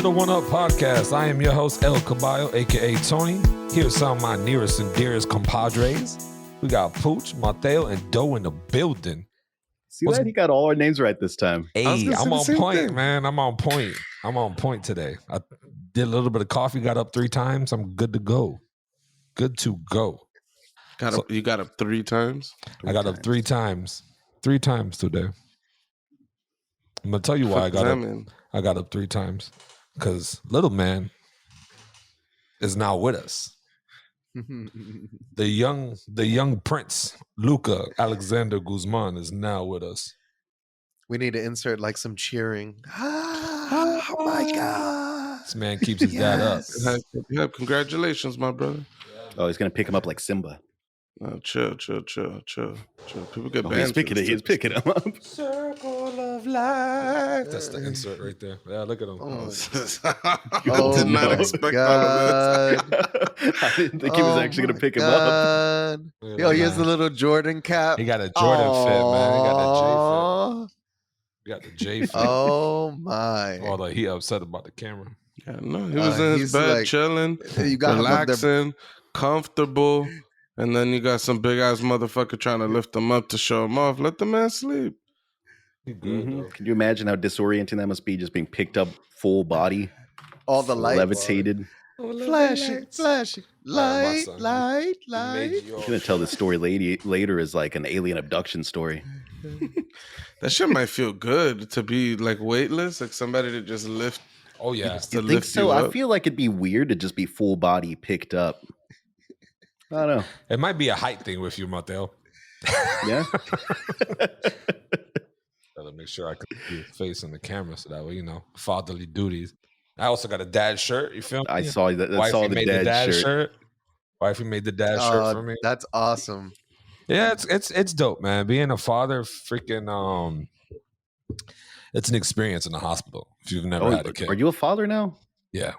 the One Up Podcast. I am your host, El Caballo, aka Tony. Here's some of my nearest and dearest compadres. We got Pooch, Mateo, and Doe in the building. See that? He got all our names right this time. Hey, I'm on point, man. I'm on point. I'm on point today. I did a little bit of coffee, got up 3 times. I'm good to go. Good to go. You got up 3 times? I got up 3 times. 3 times today. I'm going to tell you why I got up 3 times. Because little man is now with us. The young prince, Luca Alexander Guzman, is now with us. We need to insert like some cheering. Oh my God. This man keeps his dad up. Yeah, congratulations, my brother. Oh, he's going to pick him up like Simba. Oh, chill. People get banned. He's picking him up. Circle of life. That's the insert right there. Yeah, look at him. I did not expect all of this. I didn't think he was actually going to pick him up. Yo, he has the little Jordan cap. He got a Jordan fit, man. He got the J fit. He got the J fit. Oh, my. Although he upset about the camera. Yeah, no, he was in his bed like, chilling, relaxing, comfortable. And then you got some big ass motherfucker trying to lift him up to show him off. Let the man sleep. Can you imagine how disorienting that must be? Just being picked up full body, all the lights, levitated, flashing, light. You're gonna tell this story later as like an alien abduction story. That shit might feel good to be like weightless, like somebody to just lift. Oh yeah, you think so? I feel like it'd be weird to just be full body picked up. I don't know. It might be a height thing with you, Mateo. Yeah. Gotta make sure I can see your face in the camera so that way, fatherly duties. I also got a dad shirt. You feel me? I saw that. I saw the dad shirt. Wifey made the dad shirt for me. That's awesome. Yeah, it's dope, man. Being a father, freaking it's an experience in the hospital if you've never had a kid. Are you a father now? Yeah.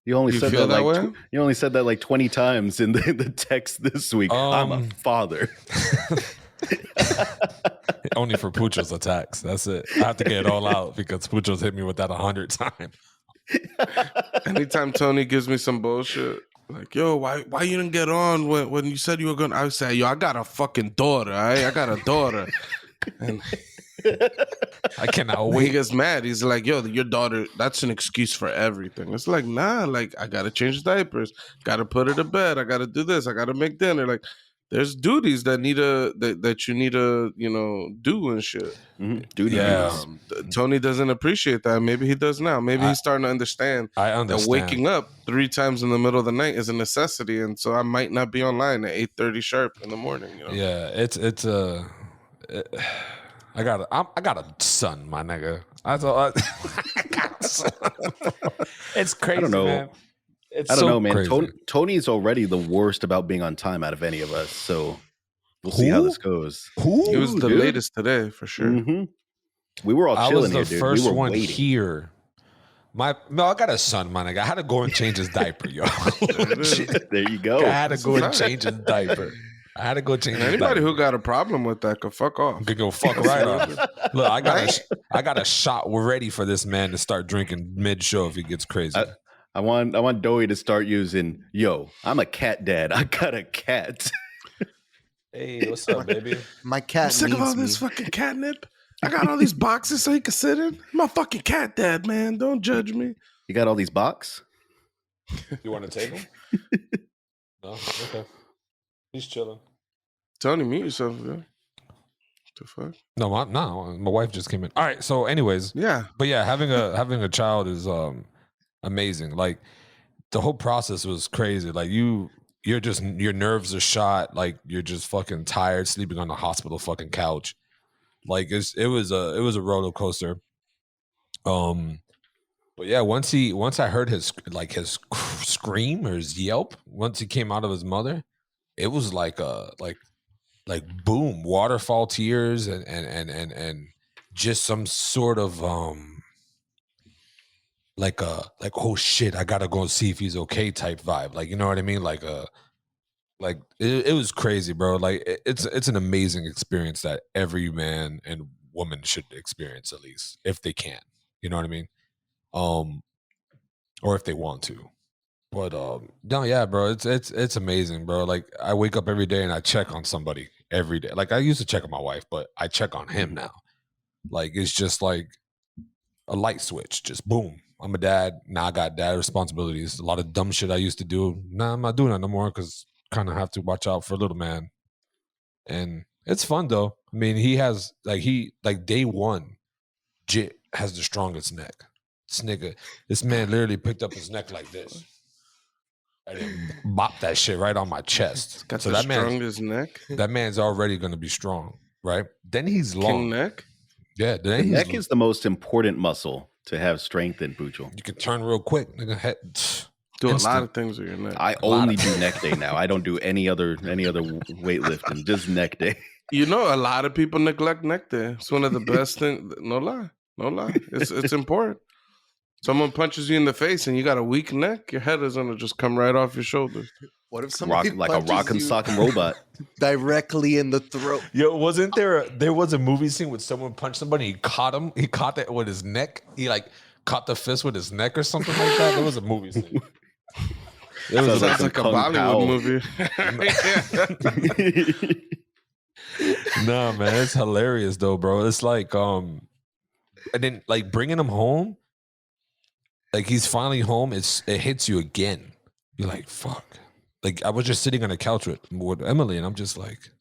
You only said that you only said that like 20 times in the text this week. I'm a father. Only for Pucho's attacks. That's it. I have to get it all out because Pucho's hit me with that 100 times. Anytime Tony gives me some bullshit, like, yo, why you didn't get on when you said you were gonna? I say, yo, I got a fucking daughter. I got a daughter. And I cannot wait. When he gets mad, he's like, yo, your daughter, that's an excuse for everything. It's like, nah, like, I gotta change diapers, gotta put her to bed, I gotta do this, I gotta make dinner. Like, there's duties that you need to do and shit. Duties. Yeah. Tony doesn't appreciate that. Maybe he does now. Maybe he's starting to understand. I understand that waking up 3 times in the middle of the night is a necessity, and so I might not be online at 8:30 sharp in the morning. Yeah, I got a son, my nigga. I got a son. It's crazy, I don't know. Man. I don't know, man. Crazy. Tony's already the worst about being on time out of any of us, so we'll see how this goes. It was the latest today, for sure. Mm-hmm. We were all chilling here, dude. I was the first one waiting. Here. I got a son, my nigga. I had to go and change his diaper, yo. There you go. I had to go and change his diaper. Anybody who got a problem with that could fuck off. Could go fuck right off. Look, I got a shot ready for this man to start drinking mid-show if he gets crazy. I want Doey to start using, yo, I'm a cat dad. I got a cat. Hey, what's up, baby? My cat I'm sick of all this fucking catnip. I got all these boxes so he can sit in. I'm a fucking cat dad, man. Don't judge me. You got all these boxes? You want to take them? No? Okay. He's chilling. Tony, mute yourself, man. The fuck? No, my wife just came in. All right, so anyways. Yeah. But yeah, having a child is amazing. Like the whole process was crazy. Like your nerves are shot, like you're just fucking tired sleeping on the hospital fucking couch. Like it was a roller coaster. But yeah, once I heard his scream or his yelp, once he came out of his mother, it was like boom, waterfall tears and just some sort of like oh shit, I gotta go and see if he's okay type vibe. Like, you know what I mean? Like it was crazy, bro. Like it's an amazing experience that every man and woman should experience, at least if they can. You know what I mean? or if they want to. But no, yeah, bro, it's amazing, bro. Like I wake up every day and I check on somebody every day. Like I used to check on my wife, but I check on him now. Like it's just like a light switch, just boom. I'm a dad. Now I got dad responsibilities. A lot of dumb shit I used to do. Nah, I'm not doing that no more because kind of have to watch out for little man. And it's fun though. I mean, he has like day one, Jit has the strongest neck. This man literally picked up his neck like this. And then bopped that shit right on my chest. Got so the strongest neck. That man's already gonna be strong, right? Then he's long. King neck? Yeah, the neck is the most important muscle to have strength in, Pucho. You can turn real quick. Do a lot of things with your neck. I only do neck day now. I don't do any other weightlifting, just neck day. You know, a lot of people neglect neck day. It's one of the best things. No lie. It's important. Someone punches you in the face and you got a weak neck, your head is gonna just come right off your shoulders. What if somebody like a rock and sock and robot directly in the throat? Yo, wasn't there was a movie scene with someone punched somebody, he caught that with his neck. He like caught the fist with his neck or something like that. There was a movie scene. It was sounds like a Bollywood movie. No, man, it's hilarious though, bro. It's like and then like bringing him home, like he's finally home, it hits you again. You're like, fuck. Like I was just sitting on the couch with Emily and I'm just like,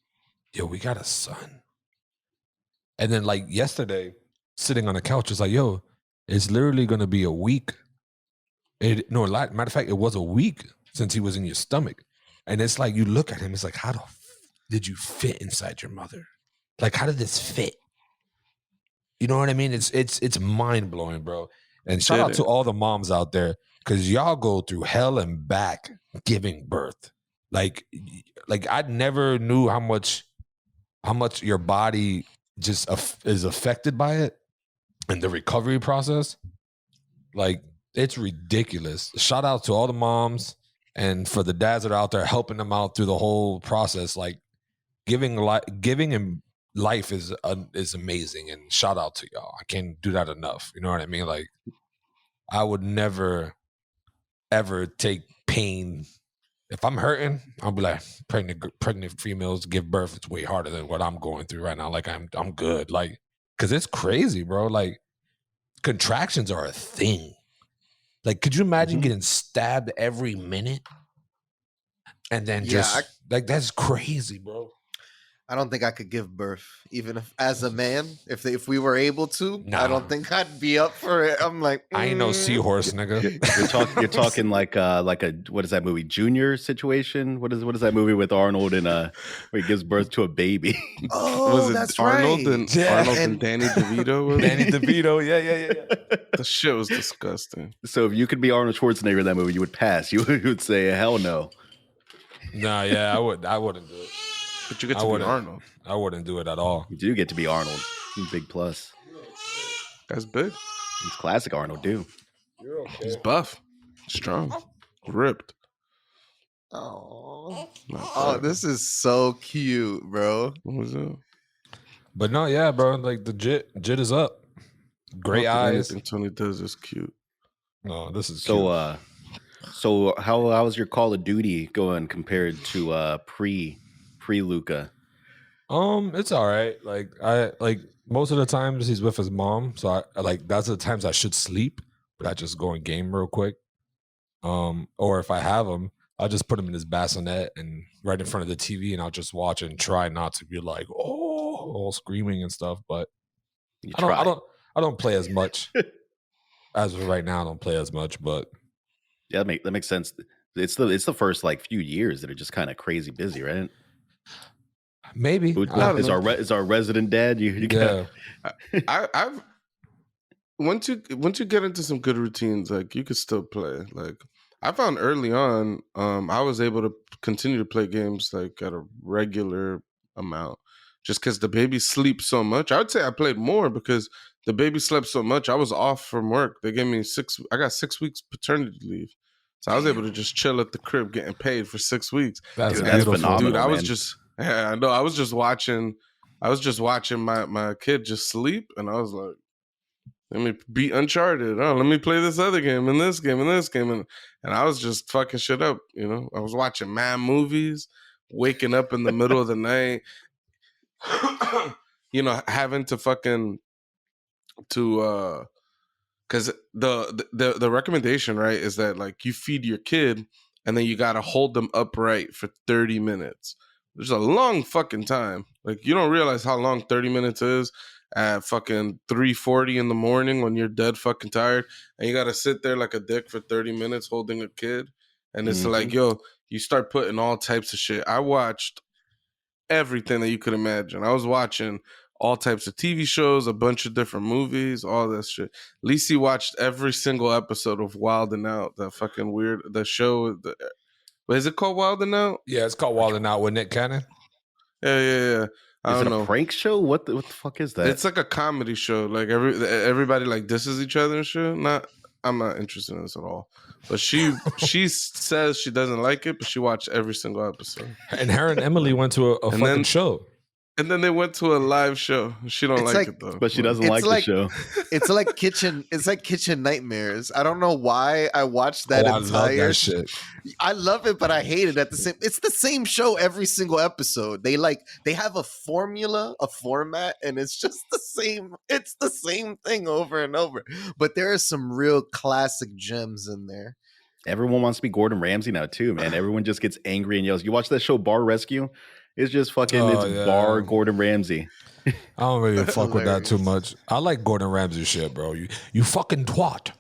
yo, we got a son. And then like yesterday, sitting on the couch, it's like, yo, it's literally gonna be a week. Matter of fact, it was a week since he was in your stomach. And it's like you look at him, it's like, how did you fit inside your mother? Like, how did this fit? You know what I mean? It's mind-blowing, bro. And shout out to all the moms out there, because y'all go through hell and back giving birth. Like I never knew how much your body just is affected by it and the recovery process. Like, it's ridiculous. Shout out to all the moms and for the dads that are out there helping them out through the whole process. Like, giving him life is amazing, and shout out to y'all. I can't do that enough. You know what I mean? Like, I would never ever take pain. If I'm hurting, I'll be like, pregnant females give birth. It's way harder than what I'm going through right now. Like I'm good. Like, cause it's crazy, bro. Like, contractions are a thing. Like, could you imagine getting stabbed every minute? And then like, that's crazy, bro. I don't think I could give birth, even if as a man. If we were able to, I don't think I'd be up for it. I'm like, I ain't no seahorse, nigga. You're talking like a what is that movie? Junior situation? What is that movie with Arnold and where he gives birth to a baby? Oh, was it that's Arnold right. Arnold and Danny DeVito? Danny DeVito, yeah. The shit was disgusting. So if you could be Arnold Schwarzenegger in that movie, you would pass. You would say, hell no. Nah, yeah, I wouldn't do it. But you get to be Arnold. I wouldn't do it at all. You do get to be Arnold. Big plus. That's big. He's classic Arnold, dude. He's buff, strong, ripped. Oh, this is so cute, bro. What was it? But no, yeah, bro. Like, the jit is up. Great eyes. Anything Tony does is cute. No, this is so cute. So how's your Call of Duty going compared to pre Luca? It's all right. Like, I most of the times he's with his mom, so I like, that's the times I should sleep, but I just go and game real quick. Or if I have him, I'll just put him in his bassinet and right in front of the TV, and I'll just watch it and try not to be like, all screaming and stuff. But I don't play as much. As of right now, I don't play as much, but yeah, that makes sense. It's the first like few years that are just kind of crazy busy, right? Maybe is our resident dad. I've once you get into some good routines, like, you could still play. Like, I found early on, I was able to continue to play games like at a regular amount, just because the baby sleeps so much. I would say I played more because the baby slept so much. I was off from work. They gave me I got 6 weeks paternity leave. So I was able to just chill at the crib getting paid for 6 weeks. That's phenomenal, dude. I was man. just, yeah, I know. I was just watching my kid just sleep, and I was like, Let me beat Uncharted. Oh, let me play this other game and this game and this game. And I was just fucking shit up, you know. I was watching mad movies, waking up in the middle of the night, you know, having to fucking because the recommendation, right, is that like you feed your kid and then you gotta hold them upright for 30 minutes. There's a long fucking time. Like you don't realize how long 30 minutes is at fucking 3:40 in the morning when you're dead fucking tired and you gotta sit there like a dick for 30 minutes holding a kid. And it's like, yo, you start putting all types of shit. I watched everything that you could imagine. I was watching all types of TV shows, a bunch of different movies, all that shit. Lisi watched every single episode of Wild 'N Out, the fucking weird, the show. What is it called, Wild 'N Out? Yeah, it's called Wild 'N Out with Nick Cannon. Yeah. I don't know. A prank show? What the fuck is that? It's like a comedy show. Like everybody like disses each other and shit. I'm not interested in this at all. But she says she doesn't like it, but she watched every single episode. And her and Emily went to a fucking show. And then they went to a live show. She don't like it though. But she doesn't like the show. It's like Kitchen Nightmares. I don't know why I watched that entire I love that shit. I love it, but I hate it at the same. It's the same show every single episode. They have a formula, a format, and it's just the same. It's the same thing over and over. But there are some real classic gems in there. Everyone wants to be Gordon Ramsay now too, man. Everyone just gets angry and yells. You watch that show Bar Rescue? It's just fucking bar Gordon Ramsay. I don't really fuck with that too much. I like Gordon Ramsay shit, bro. You fucking twat.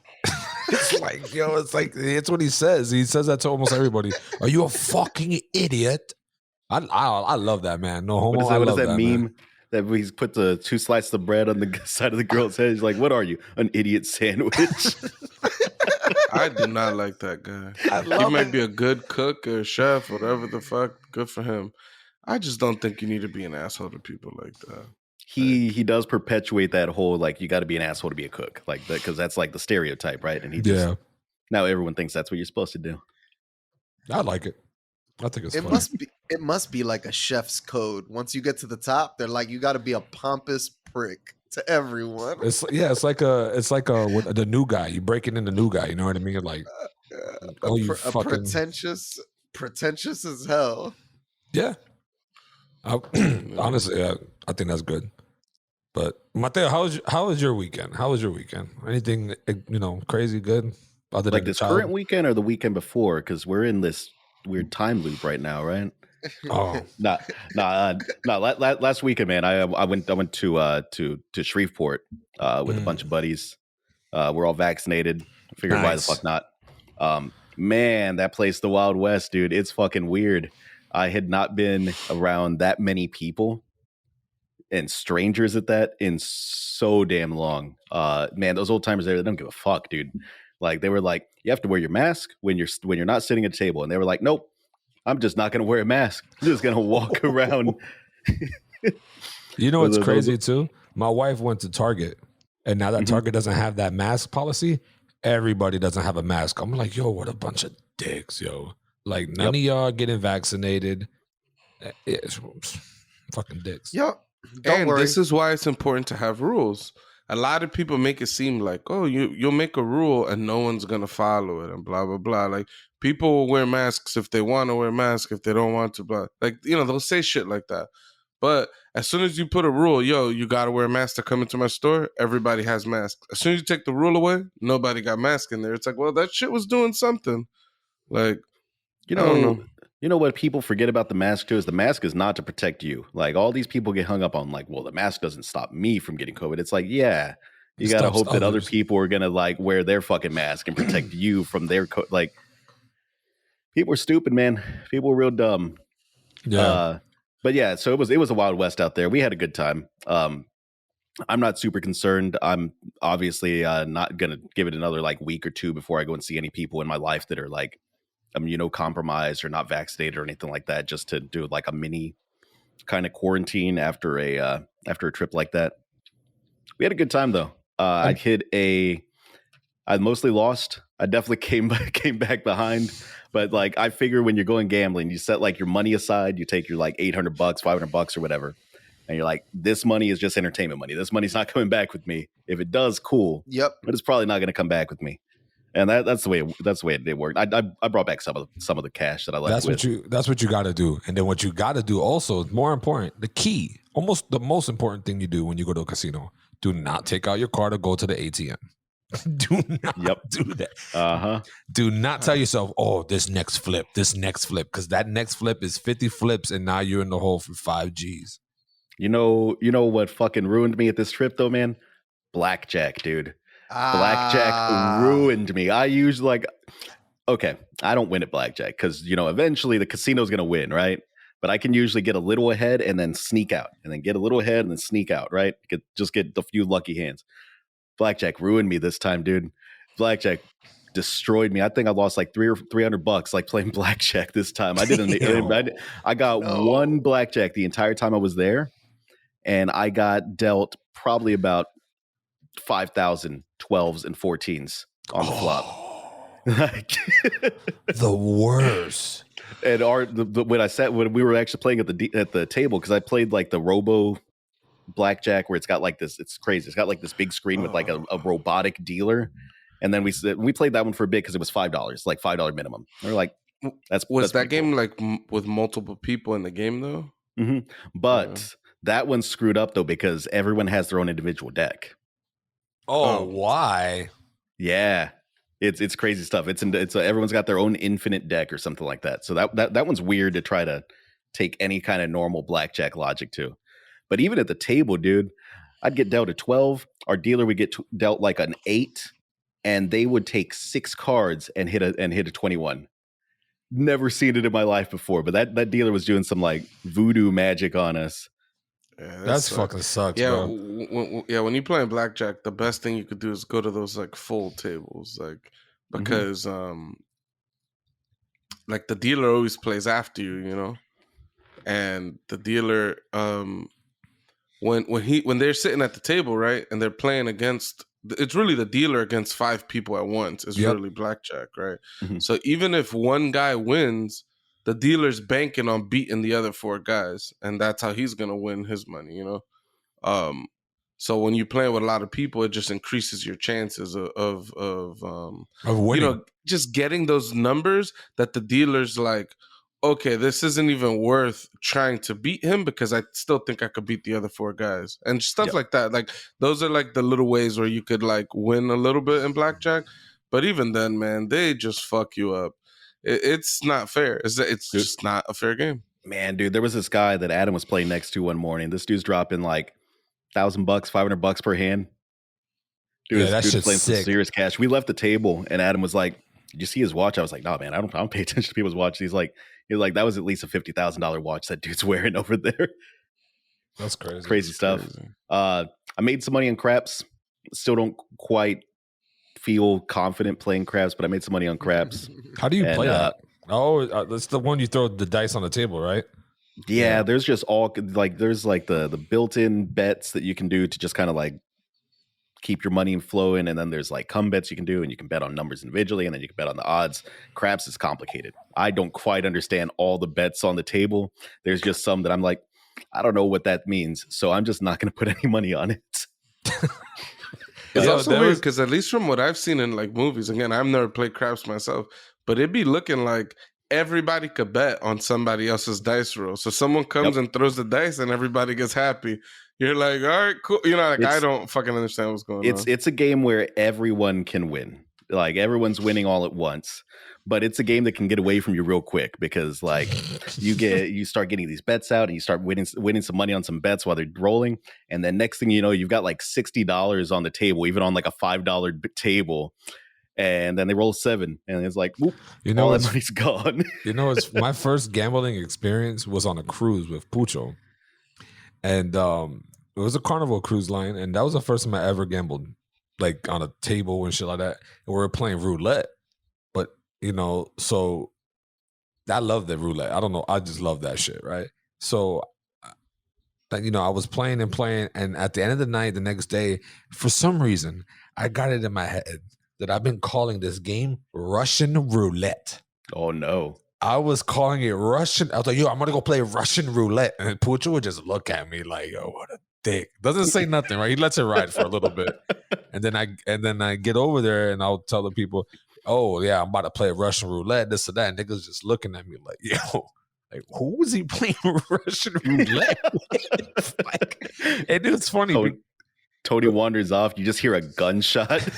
It's like, yo, it's what he says. He says that to almost everybody. Are you a fucking idiot? I love that, man. No homo. What is that meme man. That he's put the 2 slices of bread on the side of the girl's head? He's like, what are you? An idiot sandwich? I do not like that guy. He might be a good cook or chef, whatever the fuck. Good for him. I just don't think you need to be an asshole to people like that. He does perpetuate that whole like you got to be an asshole to be a cook, like that, because that's like the stereotype, right? And now everyone thinks that's what you're supposed to do. I like it. I think it's it funny. must be like a chef's code. Once you get to the top, they're like you got to be a pompous prick to everyone. It's like the new guy. You breaking in the new guy. You know what I mean? Like pretentious as hell. Yeah. Honestly, I think that's good. But Mateo, how was your weekend? How was your weekend? Anything crazy good? Other like than this current weekend or the weekend before? Because we're in this weird time loop right now, right? Oh, last weekend, man. I went to Shreveport with a bunch of buddies. We're all vaccinated. I figured why the fuck not? Man, that place, the Wild West, dude. It's fucking weird. I had not been around that many people and strangers at that in so damn long. Man, those old timers there, they don't give a fuck, dude. Like they were like, you have to wear your mask when you're not sitting at a table, and they were like, nope, I'm just not going to wear a mask. I'm just going to walk around. You know what's crazy too? My wife went to Target, and now that Target doesn't have that mask policy, everybody doesn't have a mask. I'm like, yo, what a bunch of dicks, yo. Like none of y'all getting vaccinated. It's fucking dicks. Yep. Don't worry. This is why it's important to have rules. A lot of people make it seem like, oh, you'll make a rule and no one's gonna follow it and blah blah blah. Like people will wear masks if they want to wear masks, if they don't want to, blah. Like they'll say shit like that. But as soon as you put a rule, you gotta wear a mask to come into my store, everybody has masks. As soon as you take the rule away, nobody got mask in there. It's like, well, that shit was doing something. Like. You know what people forget about the mask too is the mask is not to protect you. Like all these people get hung up on like, well, the mask doesn't stop me from getting COVID. It's like, yeah, you got to hope that other people are going to like wear their fucking mask and protect you from their like people are stupid, man. People are real dumb. Yeah. But yeah, so it was a Wild West out there. We had a good time. I'm not super concerned. I'm obviously not going to give it another like week or two before I go and see any people in my life that are like immunocompromised or not vaccinated or anything like that, just to do like a mini kind of quarantine after a trip like that. We had a good time though. I mostly lost. I definitely came back behind, but like I figure when you're going gambling, you set like your money aside, you take your like $800, $500 or whatever, And you're like, this money is just entertainment money. This money's not coming back with me. If it does, cool. Yep. But it's probably not going to come back with me. And that's the way it did work. I brought back some of the cash that I left. That's what you got to do. And then what you got to do also is more important. The key, almost the most important thing you do when you go to a casino: do not take out your card or go to the ATM. Do not do that. Do not tell yourself, "Oh, this next flip," because that next flip is 50 flips, and now you're in the hole for 5 G's. You know what fucking ruined me at this trip though, man? Blackjack, dude. Blackjack ruined me. I usually okay, I don't win at blackjack because, eventually the casino's going to win, right? But I can usually get a little ahead and then sneak out, and then get a little ahead and then sneak out, right? Just get the few lucky hands. Blackjack ruined me this time, dude. Blackjack destroyed me. I think I lost like $300 like playing blackjack this time. I got one blackjack the entire time I was there, and I got dealt probably about 5,000 12s and 14s on the flop. The worst. And when we were actually playing at the table, because I played like the robo blackjack where it's got like this, it's crazy. It's got like this big screen with like a robotic dealer. And then we played that one for a bit because it was $5, like $5 minimum. And we're like, was that game cool. Like with multiple people in the game though? Mm-hmm. But that one's screwed up though because everyone has their own individual deck. Oh, why? Yeah, it's crazy stuff. It's everyone's got their own infinite deck or something like that. So that one's weird to try to take any kind of normal blackjack logic to. But even at the table, dude, I'd get dealt a 12. Our dealer would get dealt like an 8, and they would take 6 cards and hit a 21. Never seen it in my life before. But that dealer was doing some like voodoo magic on us. Yeah, that's fucking sucks, bro. When you're playing blackjack, the best thing you could do is go to those like full tables, like because like the dealer always plays after you, and the dealer when they're sitting at the table, right, and they're playing against, it's really the dealer against 5 people at once. It's really blackjack, right? Mm-hmm. So even if one guy wins, the dealer's banking on beating the other 4 guys, and that's how he's gonna win his money, So when you're playing with a lot of people, it just increases your chances of winning. Just getting those numbers that the dealer's like, okay, this isn't even worth trying to beat him because I still think I could beat the other 4 guys, and stuff like that. Like those are like the little ways where you could like win a little bit in blackjack. But even then, man, they just fuck you up. It's not fair. It's just not a fair game. Man, dude, there was this guy that Adam was playing next to one morning. This dude's dropping like $1,000, $500 per hand. Dude, that's just playing sick. Some serious cash. We left the table, and Adam was like, "Did you see his watch?" I was like, "No, man, I don't pay attention to people's watches." He's like, that was at least a $50,000 watch that dude's wearing over there. That's crazy. Crazy stuff. Crazy. I made some money on craps. Still don't quite feel confident playing craps, but I made some money on craps. How do you play that? That's the one you throw the dice on the table, right? Yeah, there's just there's the built-in bets that you can do to just kind of like keep your money flowing, and then there's like come bets you can do, and you can bet on numbers individually, and then you can bet on the odds. Craps is complicated. I don't quite understand all the bets on the table. There's just some that I'm like, I don't know what that means, so I'm just not going to put any money on it. It's also weird because at least from what I've seen in like movies, again, I've never played craps myself, but it'd be looking like everybody could bet on somebody else's dice roll. So someone comes and throws the dice and everybody gets happy. You're like, all right, cool. I don't fucking understand what's going on. It's a game where everyone can win. Like everyone's winning all at once. But it's a game that can get away from you real quick because like you start getting these bets out and you start winning some money on some bets while they're rolling. And then next thing you know, you've got like $60 on the table, even on like a $5 table. And then they roll 7 and it's like, whoop, all that money's gone. It's my first gambling experience was on a cruise with Pucho. And it was a Carnival cruise line. And that was the first time I ever gambled like on a table and shit like that. And we were playing roulette. But so I love the roulette. I don't know. I just love that shit, right? So, I was playing, and at the end of the night, the next day, for some reason, I got it in my head that I've been calling this game Russian roulette. Oh, no. I was calling it Russian. I was like, yo, I'm gonna go play Russian roulette. And Pucho would just look at me like, yo, what a dick. Doesn't say nothing, right? He lets it ride for a little bit. And then I get over there and I'll tell the people, oh yeah, I'm about to play Russian roulette, this or that. And niggas just looking at me like, yo, like who was he playing Russian roulette? Like, and it's funny. Tony wanders off. You just hear a gunshot.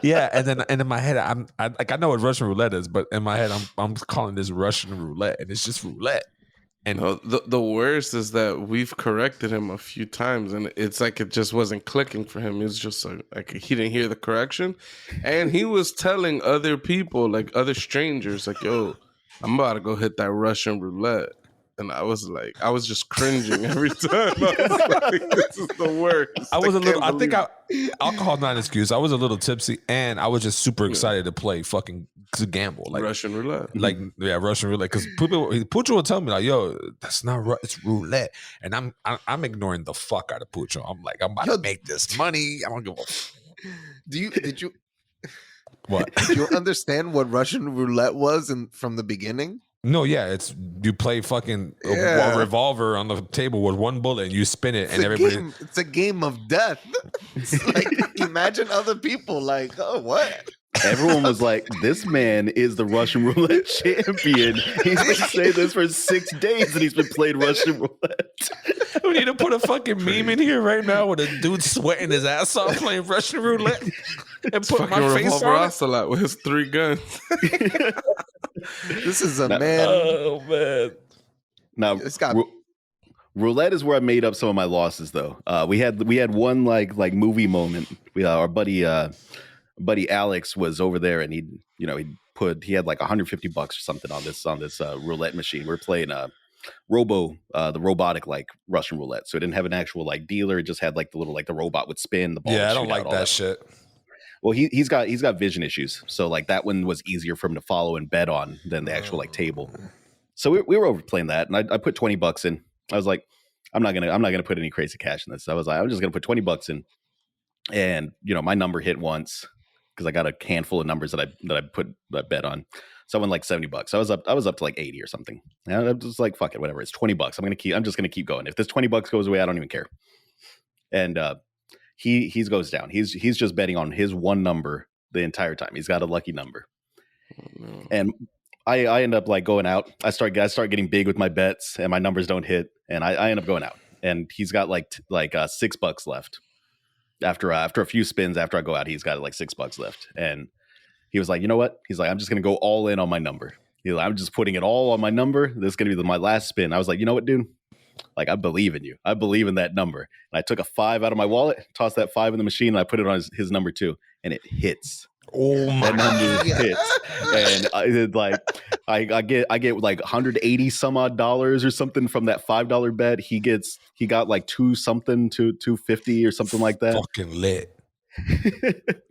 Yeah, and in my head, I know what Russian roulette is, but in my head, I'm calling this Russian roulette, and it's just roulette. And the worst is that we've corrected him a few times, and it's like it just wasn't clicking for him. It was just like he didn't hear the correction, and he was telling other people, like other strangers, like, "Yo, I'm about to go hit that Russian roulette." And I was just cringing every time. I was like, this is the worst. I think alcohol's not an excuse. I was a little tipsy and I was just super excited to play to gamble. Like Russian roulette. Like, yeah, Russian roulette. Because Pucho would tell me, like, yo, that's not it's roulette. And I'm ignoring the fuck out of Pucho. I'm like, I'm about to make this money. I don't give a Did you what? Did you understand what Russian roulette was from the beginning? No, yeah, it's you play fucking a revolver on the table with one bullet and you spin it, and everybody. It's a game of death. It's like, imagine other people like, oh, what? Everyone was like, "This man is the Russian roulette champion. He's been saying this for 6 days, and he's been playing Russian roulette." We need to put a fucking meme in here right now with a dude sweating his ass off playing Russian roulette and put my face on it. A lot with his 3 guns. This is a man. Oh man! Now, roulette is where I made up some of my losses, though. We had one like movie moment. Our buddy Alex was over there, and he had like $150 or something on this roulette machine. We're playing the robotic like Russian roulette. So it didn't have an actual like dealer. It just had like the little like the robot would spin the ball. Yeah, I don't like that shit. Well, he's got vision issues, so like that one was easier for him to follow and bet on than the actual like table. So we were over playing that, and I put $20 in. I was like, I'm not gonna put any crazy cash in this. I was like, I'm just gonna put $20 in, and my number hit once because I got a handful of numbers that I bet on. So I won like $70. I was up to like 80 or something. And I was like, fuck it, whatever. It's $20. I'm just gonna keep going. If this $20 goes away, I don't even care. And he goes down. He's just betting on his one number the entire time. He's got a lucky number. Oh, no. And I end up like going out. I start getting big with my bets, and my numbers don't hit, and I end up going out. And he's got like $6 left. After a few spins after I go out, he's got like $6 left. And he was like, you know what? He's like, I'm just gonna go all in on my number. He's like, I'm just putting it all on my number. This is gonna be my last spin. I was like, you know what, dude? Like, I believe in you. I believe in that number. And I took a 5 out of my wallet, tossed that 5 in the machine, and I put it on his number 2, and it hits. Oh my! That number hits, and I get like 180 some odd dollars or something from that $5 bet. He got like 250 or something like that. Fucking lit.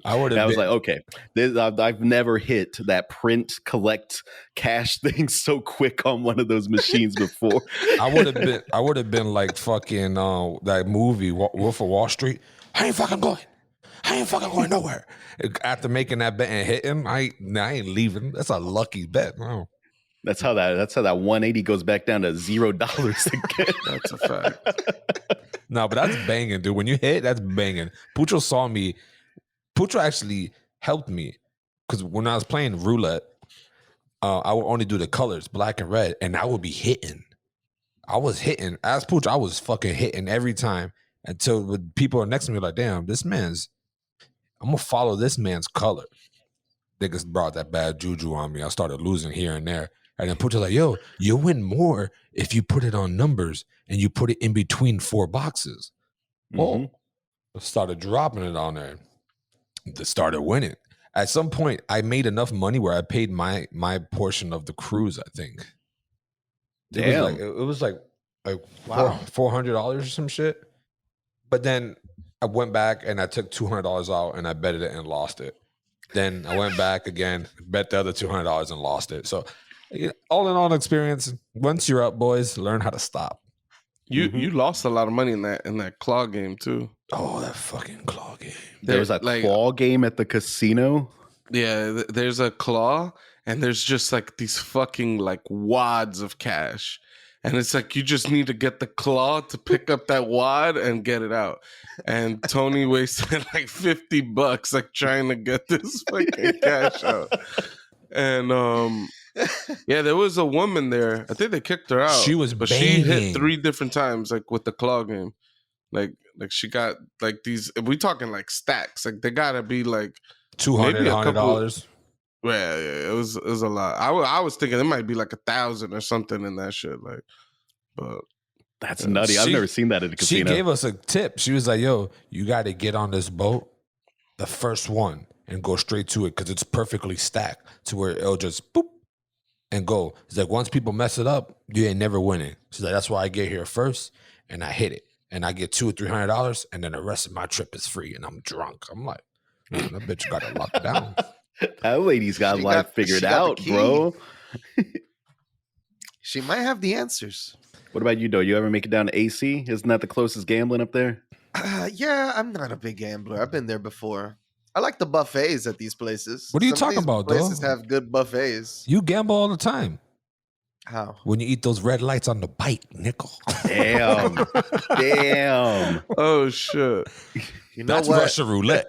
I was like, okay, I've never hit that print collect cash thing so quick on one of those machines before. I would have been like fucking that movie Wolf of Wall Street. I ain't fucking going nowhere. After making that bet and hitting, I ain't leaving. That's a lucky bet. No. That's how that 180 goes back down to $0 again. That's a fact. No, but that's banging, dude. When you hit, that's banging. Pucho saw me. Pucho actually helped me because when I was playing roulette, I would only do the colors, black and red, and I would be hitting. I was hitting. As Pucho, I was fucking hitting every time until when people are next to me like, damn, I'm going to follow this man's color. Niggas brought that bad juju on me. I started losing here and there. And then Pucho's like, yo, you win more if you put it on numbers and you put it in between 4 boxes. Well, I started dropping it on there. Started winning. At some point, I made enough money where I paid my portion of the cruise, I think. Damn. It was like wow, $400 or some shit. But then I went back and I took $200 out and I betted it and lost it. Then I went back again, bet the other $200 and lost it. So all in all experience, once you're up, boys, learn how to stop. You lost a lot of money in that claw game too. Oh, that fucking claw game. There was a claw game at the casino. Yeah, there's a claw, and there's just like these fucking like wads of cash. And it's like you just need to get the claw to pick up that wad and get it out. And Tony wasted like $50 like trying to get this fucking cash out. And yeah, there was a woman there. I think they kicked her out. She was but banging. She hit 3 different times like with the claw game. Like she got like these. We talking like stacks. Like they gotta be like $200. Yeah, it was a lot. I was thinking it might be like 1,000 or something in that shit. Like, but that's nutty. I've never seen that at a casino. She gave us a tip. She was like, "Yo, you got to get on this boat, the first one, and go straight to it because it's perfectly stacked to where it'll just boop and go." It's like once people mess it up, you ain't never winning. She's like, "That's why I get here first and I hit it, and I get $200 or $300, and then the rest of my trip is free, and I'm drunk." I'm like, "Man, that bitch got it locked down." That lady's got life figured out, bro. She might have the answers. What about you, though? You ever make it down to AC? Isn't that the closest gambling up there? Yeah, I'm not a big gambler. I've been there before. I like the buffets at these places. What are you talking about, though? Places have good buffets. You gamble all the time. How? When you eat those red lights on the bite, nickel. Damn. Damn. Oh, shit. You know That's what? Russian roulette.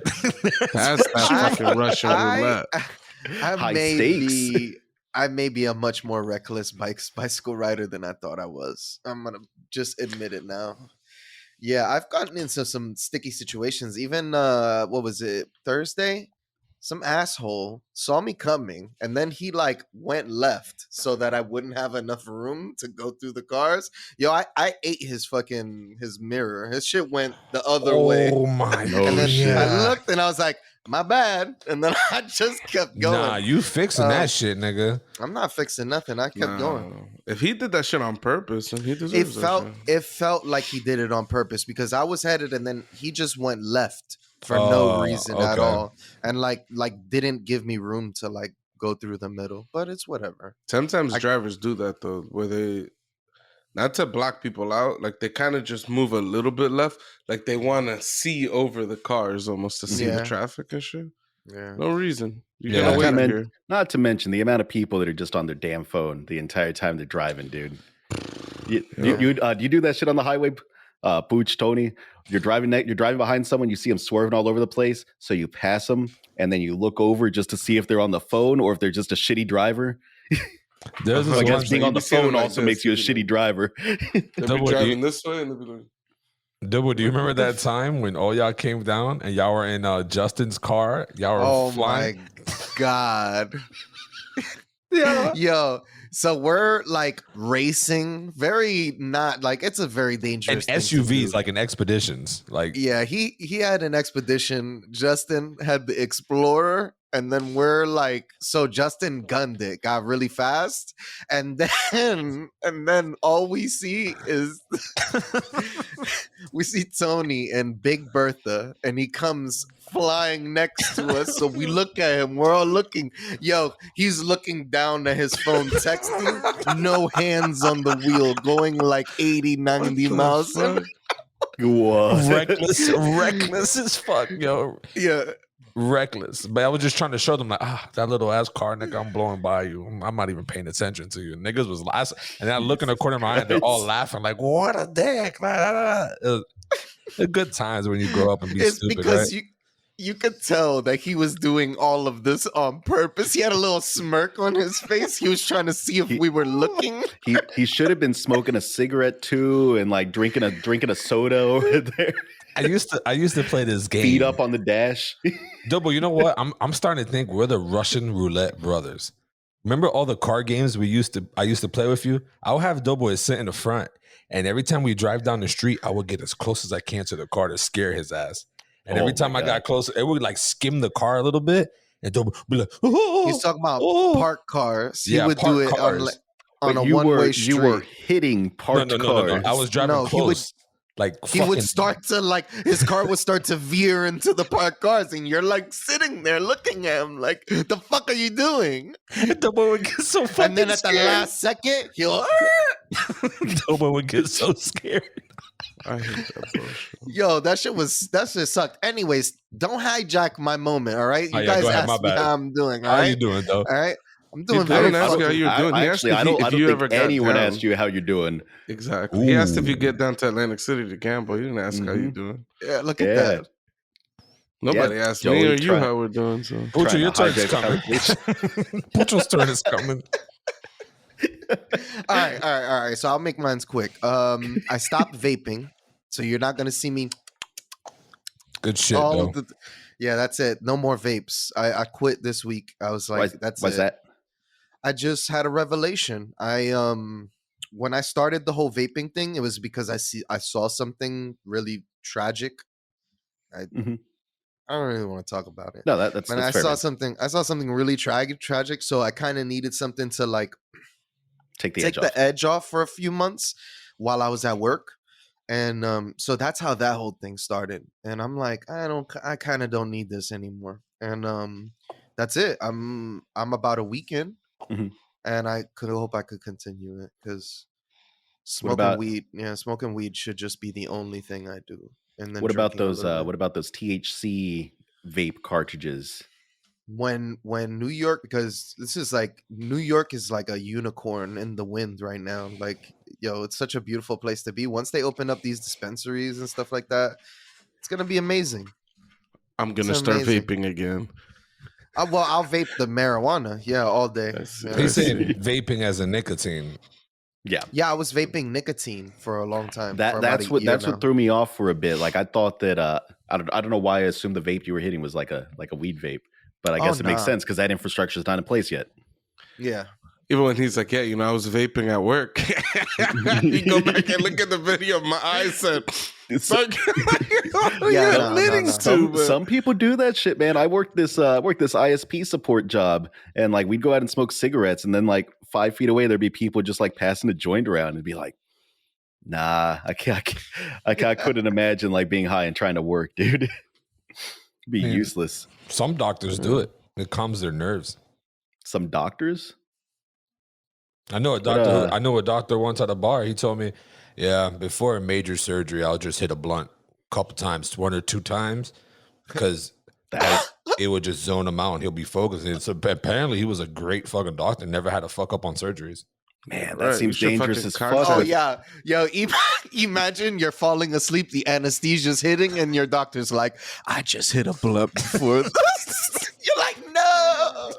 That's fucking Russian roulette. I may be a much more reckless bicycle rider than I thought I was. I'm gonna just admit it now. Yeah, I've gotten into some sticky situations. Even what was it, Thursday? Some asshole saw me coming, and then he like went left so that I wouldn't have enough room to go through the cars. Yo, I ate his mirror. His shit went the other way. Oh my And then I looked and I was like, my bad. And then I just kept going. Nah, you fixing that shit, nigga. I'm not fixing nothing. I kept going. If he did that shit on purpose, then he deserves it felt like he did it on purpose because I was headed and then he just went left for no reason at all. And like didn't give me room to like go through the middle. But it's whatever. Sometimes drivers do that though, where they, not to block people out, like they kind of just move a little bit left, like they want to see over the cars almost to see the traffic and shit. Yeah, no reason. Not to mention the amount of people that are just on their damn phone the entire time they're driving, dude. You do that shit on the highway, Pucho, Tony? You're driving behind someone, you see them swerving all over the place, so you pass them, and then you look over just to see if they're on the phone or if they're just a shitty driver. There's I guess being on the phone also makes you a shitty driver. They'll be driving this way and they'll be like, Double, do you remember that time when all y'all came down and y'all were in Justin's car? Y'all were flying. Oh my God. Yeah. Yo, so we're like racing, very not like it's a very dangerous and SUVs, like in expeditions. Like yeah, he had an expedition. Justin had the Explorer, and then we're like, so Justin gunned it, got really fast, and then all we see is we see Tony and Big Bertha, and he comes flying next to us. So we look at him. We're all looking. Yo, he's looking down at his phone, texting, no hands on the wheel, going like 80, 90 miles. What? Reckless as fuck, yo. Yeah. Reckless. But I was just trying to show them like, that little ass car, nigga, I'm blowing by you. I'm not even paying attention to you. Niggas was last, and then I look in the corner of my eye, they're all laughing like, what a dick. It's good times when you grow up and be stupid, because right? You could tell that he was doing all of this on purpose. He had a little smirk on his face. He was trying to see if we were looking. He should have been smoking a cigarette too, and like drinking a soda over there. I used to play this game. Feet up on the dash. Double, you know what? I'm starting to think we're the Russian roulette brothers. Remember all the card games I used to play with you? I would have Doughboy sit in the front, and every time we drive down the street, I would get as close as I can to the car to scare his ass. And every time I got closer, it would like skim the car a little bit, and Doughboy would be like, oh, he's talking about park cars. He would do it on a one-way street. You were hitting parked cars. No. I was driving close. He would start to like his car would start to veer into the parked cars, and you're like sitting there looking at him like, the fuck are you doing? Doughboy would get so fucking and then at scared. the last second, he'll Doughboy would get so scared. I hate that bullshit. Yo, that shit sucked. Anyways, don't hijack my moment, all right? You guys asked me how I'm doing. All right? How you doing, though? All right. I'm doing He didn't very ask you how fucking. you're doing. He asked I don't if you think ever got anyone down. asked you how you're doing. Exactly. Ooh. He asked if you get down to Atlantic City to gamble. He didn't ask how you doing. Yeah, look at that. Nobody asked me or you how we're doing. So Pucho, your turn is hijack the coming. conversation. Pucho's turn is coming. All right. So I'll make mine's quick. I stopped vaping, so you're not gonna see me. Good shit, all though. Yeah, that's it. No more vapes. I quit this week. I was like, Why's that? I just had a revelation. When I started the whole vaping thing, it was because I saw something really tragic. I don't really want to talk about it. No, that's I fair, saw something really tragic. So I kind of needed something to like take the edge off for a few months while I was at work. And so that's how that whole thing started. And I'm like, I kind of don't need this anymore. And that's it. I'm about a week in, and I could hope I could continue it because smoking weed should just be the only thing I do. And then what about those THC vape cartridges? When New York, because this is like New York is like a unicorn in the wind right now. Like, it's such a beautiful place to be. Once they open up these dispensaries and stuff like that, it's gonna be amazing. I'm gonna start vaping again. Well, I'll vape the marijuana, all day. He's saying vaping as a nicotine. Yeah, I was vaping nicotine for a long time. That's what threw me off for a bit. Like I thought that I don't know why I assumed the vape you were hitting was like a weed vape. But I guess it makes sense because that infrastructure is not in place yet. Yeah. Even when he's like, I was vaping at work. You go back and look at the video. My eyes said, some people do that shit, man. I worked this ISP support job, and like we'd go out and smoke cigarettes, and then like 5 feet away there'd be people just like passing a joint around, and be like, nah, I couldn't imagine like being high and trying to work, dude. Be useless. Some doctors do it. It calms their nerves. Some doctors? I know a doctor. I know a doctor once at a bar. He told me, before a major surgery, I'll just hit a blunt a couple times, 1 or 2 times, because it would just zone him out and he'll be focused. And so apparently, he was a great fucking doctor. Never had to fuck up on surgeries. Man, that seems dangerous as fuck. Oh yeah, imagine you're falling asleep, the anesthesia's hitting, and your doctor's like, "I just hit a blunt before." You're like, "No."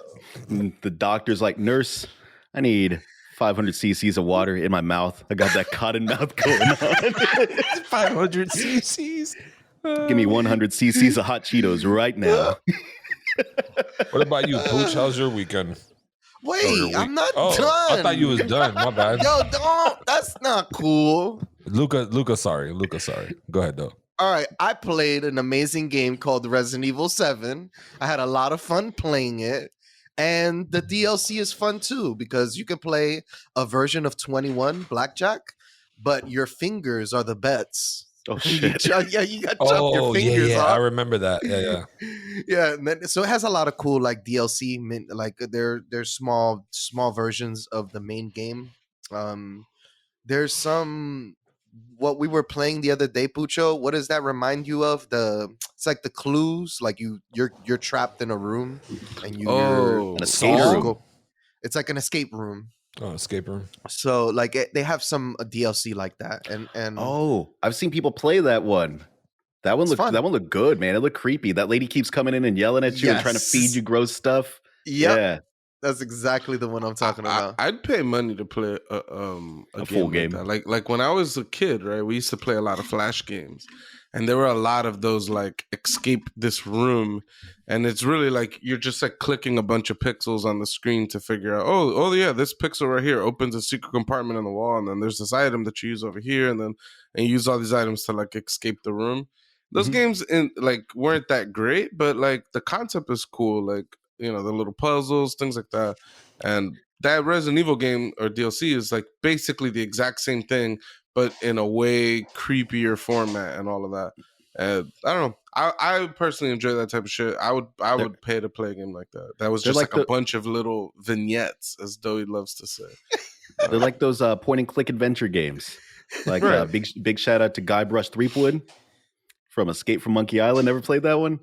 And the doctor's like, "Nurse, I need 500 cc's of water in my mouth. I got that cotton mouth going on." 500 cc's. Give me 100 cc's of hot Cheetos right now. What about you, Pooch? How's your weekend? Wait, I'm not done. I thought you was done. My bad. Don't. That's not cool. Luca, sorry. Go ahead, though. All right, I played an amazing game called Resident Evil 7. I had a lot of fun playing it. And the DLC is fun, too, because you can play a version of 21 Blackjack, but your fingers are the bets. Oh, shit. You got to jump your fingers off. I remember that. Yeah. Yeah, and then, so it has a lot of cool like DLC, like there's small versions of the main game. There's some what we were playing the other day, Pucho. What does that remind you of? It's like the clues, like you're trapped in a room and an escape room. It's like an escape room. Oh, escape room. So like they have some DLC like that, and I've seen people play that one. That one looked good, man. It looked creepy. That lady keeps coming in and yelling at you and trying to feed you gross stuff. Yep. Yeah, that's exactly the one I'm talking about. I'd pay money to play a full game. Like when I was a kid, right? We used to play a lot of Flash games, and there were a lot of those like escape this room, and it's really like you're just like clicking a bunch of pixels on the screen to figure out, oh yeah, this pixel right here opens a secret compartment in the wall, and then there's this item that you use over here, and you use all these items to like escape the room. Those games weren't that great, but like the concept is cool. Like, the little puzzles, things like that. And that Resident Evil game or DLC is like basically the exact same thing, but in a way creepier format and all of that. And I don't know. I personally enjoy that type of shit. I would pay to play a game like that. That was just like a bunch of little vignettes, as Doey loves to say. They're like those point and click adventure games. Like big shout out to Guybrush Threepwood from Escape from Monkey Island. Never played that one?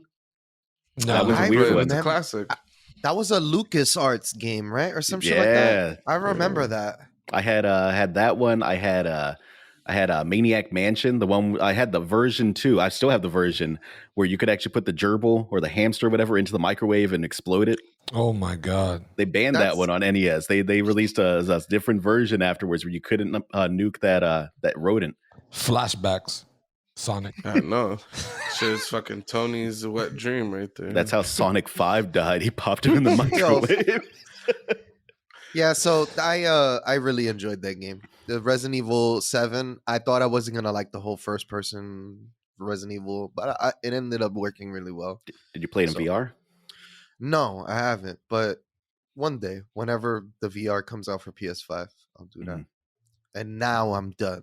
No, that was a weird one. It's a classic. That was a LucasArts game, right? Or some shit like that. I remember that. I had that one. I had Maniac Mansion. The one I had the version 2. I still have the version where you could actually put the gerbil or the hamster or whatever into the microwave and explode it. Oh my god! They banned that one on NES. They released a different version afterwards where you couldn't nuke that rodent. Flashbacks, Sonic. I know. Shit's fucking Tony's wet dream right there. That's how Sonic 5 died. He popped him in the microwave. Yeah, so I really enjoyed that game. The Resident Evil 7, I thought I wasn't going to like the whole first person Resident Evil, but it ended up working really well. Did you play it in VR? No, I haven't, but one day, whenever the VR comes out for PS5, I'll do that. And now I'm done.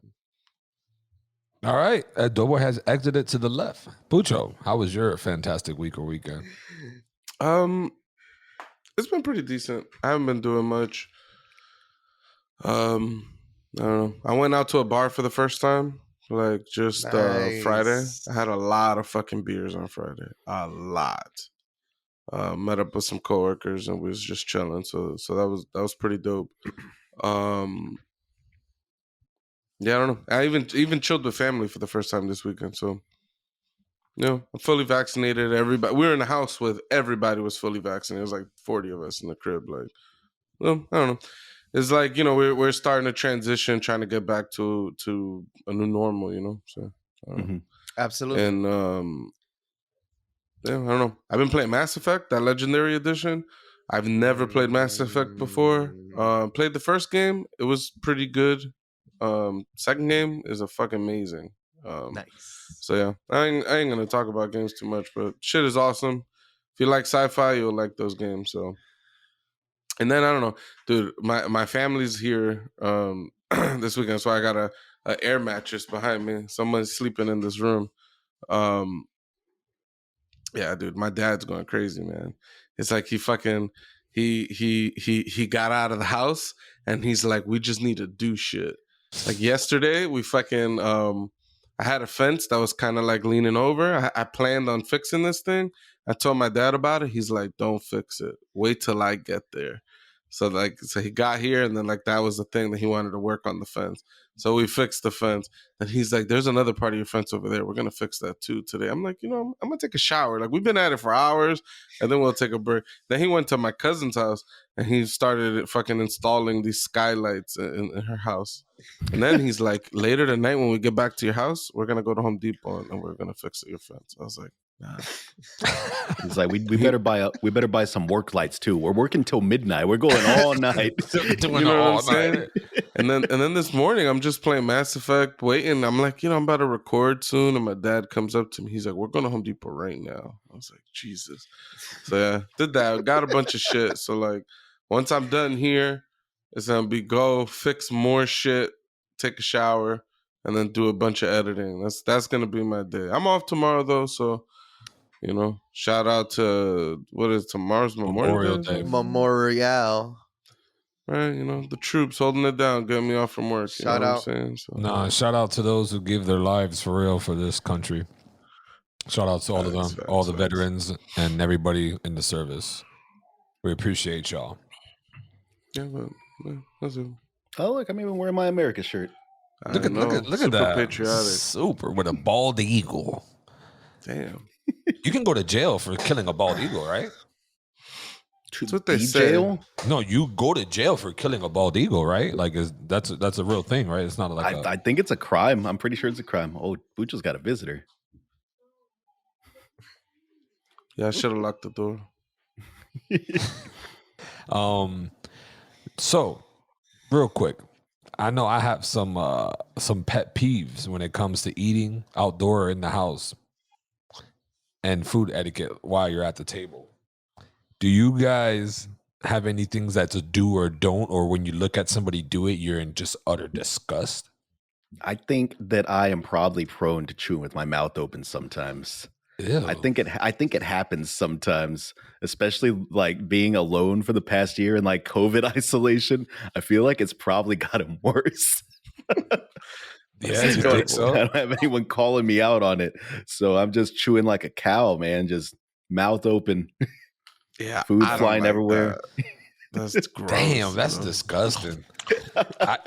All right. Adobo has exited to the left. Pucho, how was your fantastic week or weekend? It's been pretty decent. I haven't been doing much. I don't know. I went out to a bar for the first time, like just Nice. Friday. I had a lot of fucking beers on Friday. A lot. Met up with some coworkers and we was just chilling. So that was pretty dope. Yeah, I don't know. I even chilled with family for the first time this weekend. So, I'm fully vaccinated. Everybody, we were in the house with everybody was fully vaccinated. It was like 40 of us in the crib. Like, well, I don't know. It's like, we're starting to transition, trying to get back to a new normal. So, Absolutely. And I don't know. I've been playing Mass Effect, that Legendary Edition. I've never played Mass Effect before. Played the first game. It was pretty good. Second game is a fucking amazing. Nice. So yeah, I ain't gonna talk about games too much, but shit is awesome. If you like sci-fi, you'll like those games. So, and then I don't know, dude. My family's here this weekend, so I got a air mattress behind me. Someone's sleeping in this room. Yeah, dude, my dad's going crazy, man. It's like he got out of the house and he's like, we just need to do shit. Like yesterday, we fucking I had a fence that was kind of like leaning over. I planned on fixing this thing. I told my dad about it. He's like, don't fix it. Wait till I get there. So he got here and then like that was the thing that he wanted to work on the fence. So we fixed the fence. And he's like, there's another part of your fence over there. We're going to fix that too today. I'm like, I'm going to take a shower. Like we've been at it for hours and then we'll take a break. Then he went to my cousin's house and he started fucking installing these skylights in her house. And then he's like, later tonight when we get back to your house, we're going to go to Home Depot and we're going to fix your fence. I was like, nah. He's like, we better buy some work lights too. We're working till midnight. We're going all night. Doing all night. And then this morning I'm just playing Mass Effect, waiting. I'm like, I'm about to record soon, and my dad comes up to me. He's like, we're going to Home Depot right now. I was like, Jesus. So yeah, did that. Got a bunch of shit. So like, once I'm done here, it's gonna be go fix more shit, take a shower, and then do a bunch of editing. That's gonna be my day. I'm off tomorrow though, so. Shout out to what is tomorrow's Memorial Day? Memorial. Right, the troops holding it down, getting me off from work. Shout out. Shout out to those who give their lives for real for this country. Shout out to all of them, all the veterans and everybody in the service. We appreciate y'all. Yeah, but that's it. Oh, look, I'm even wearing my America shirt. Look at that. Patriotic. Super with a bald eagle. Damn. You can go to jail for killing a bald eagle, right? That's what they say. Jail? No, you go to jail for killing a bald eagle, right? Like that's a real thing, right? It's not like I think it's a crime. I'm pretty sure it's a crime. Oh, Pucho's got a visitor. Yeah, I should have locked the door. So real quick, I know I have some pet peeves when it comes to eating outdoor or in the house and food etiquette while you're at the table. Do you guys have any things that to do or don't, or when you look at somebody do it, you're in just utter disgust? I think that I am probably prone to chewing with my mouth open sometimes. Ew. I think it happens sometimes, especially like being alone for the past year and like COVID isolation. I feel like it's probably gotten worse. Yeah, you think so? I don't have anyone calling me out on it, so I'm just chewing like a cow, man, just mouth open. Yeah, food flying everywhere. That's gross. Damn, that's disgusting.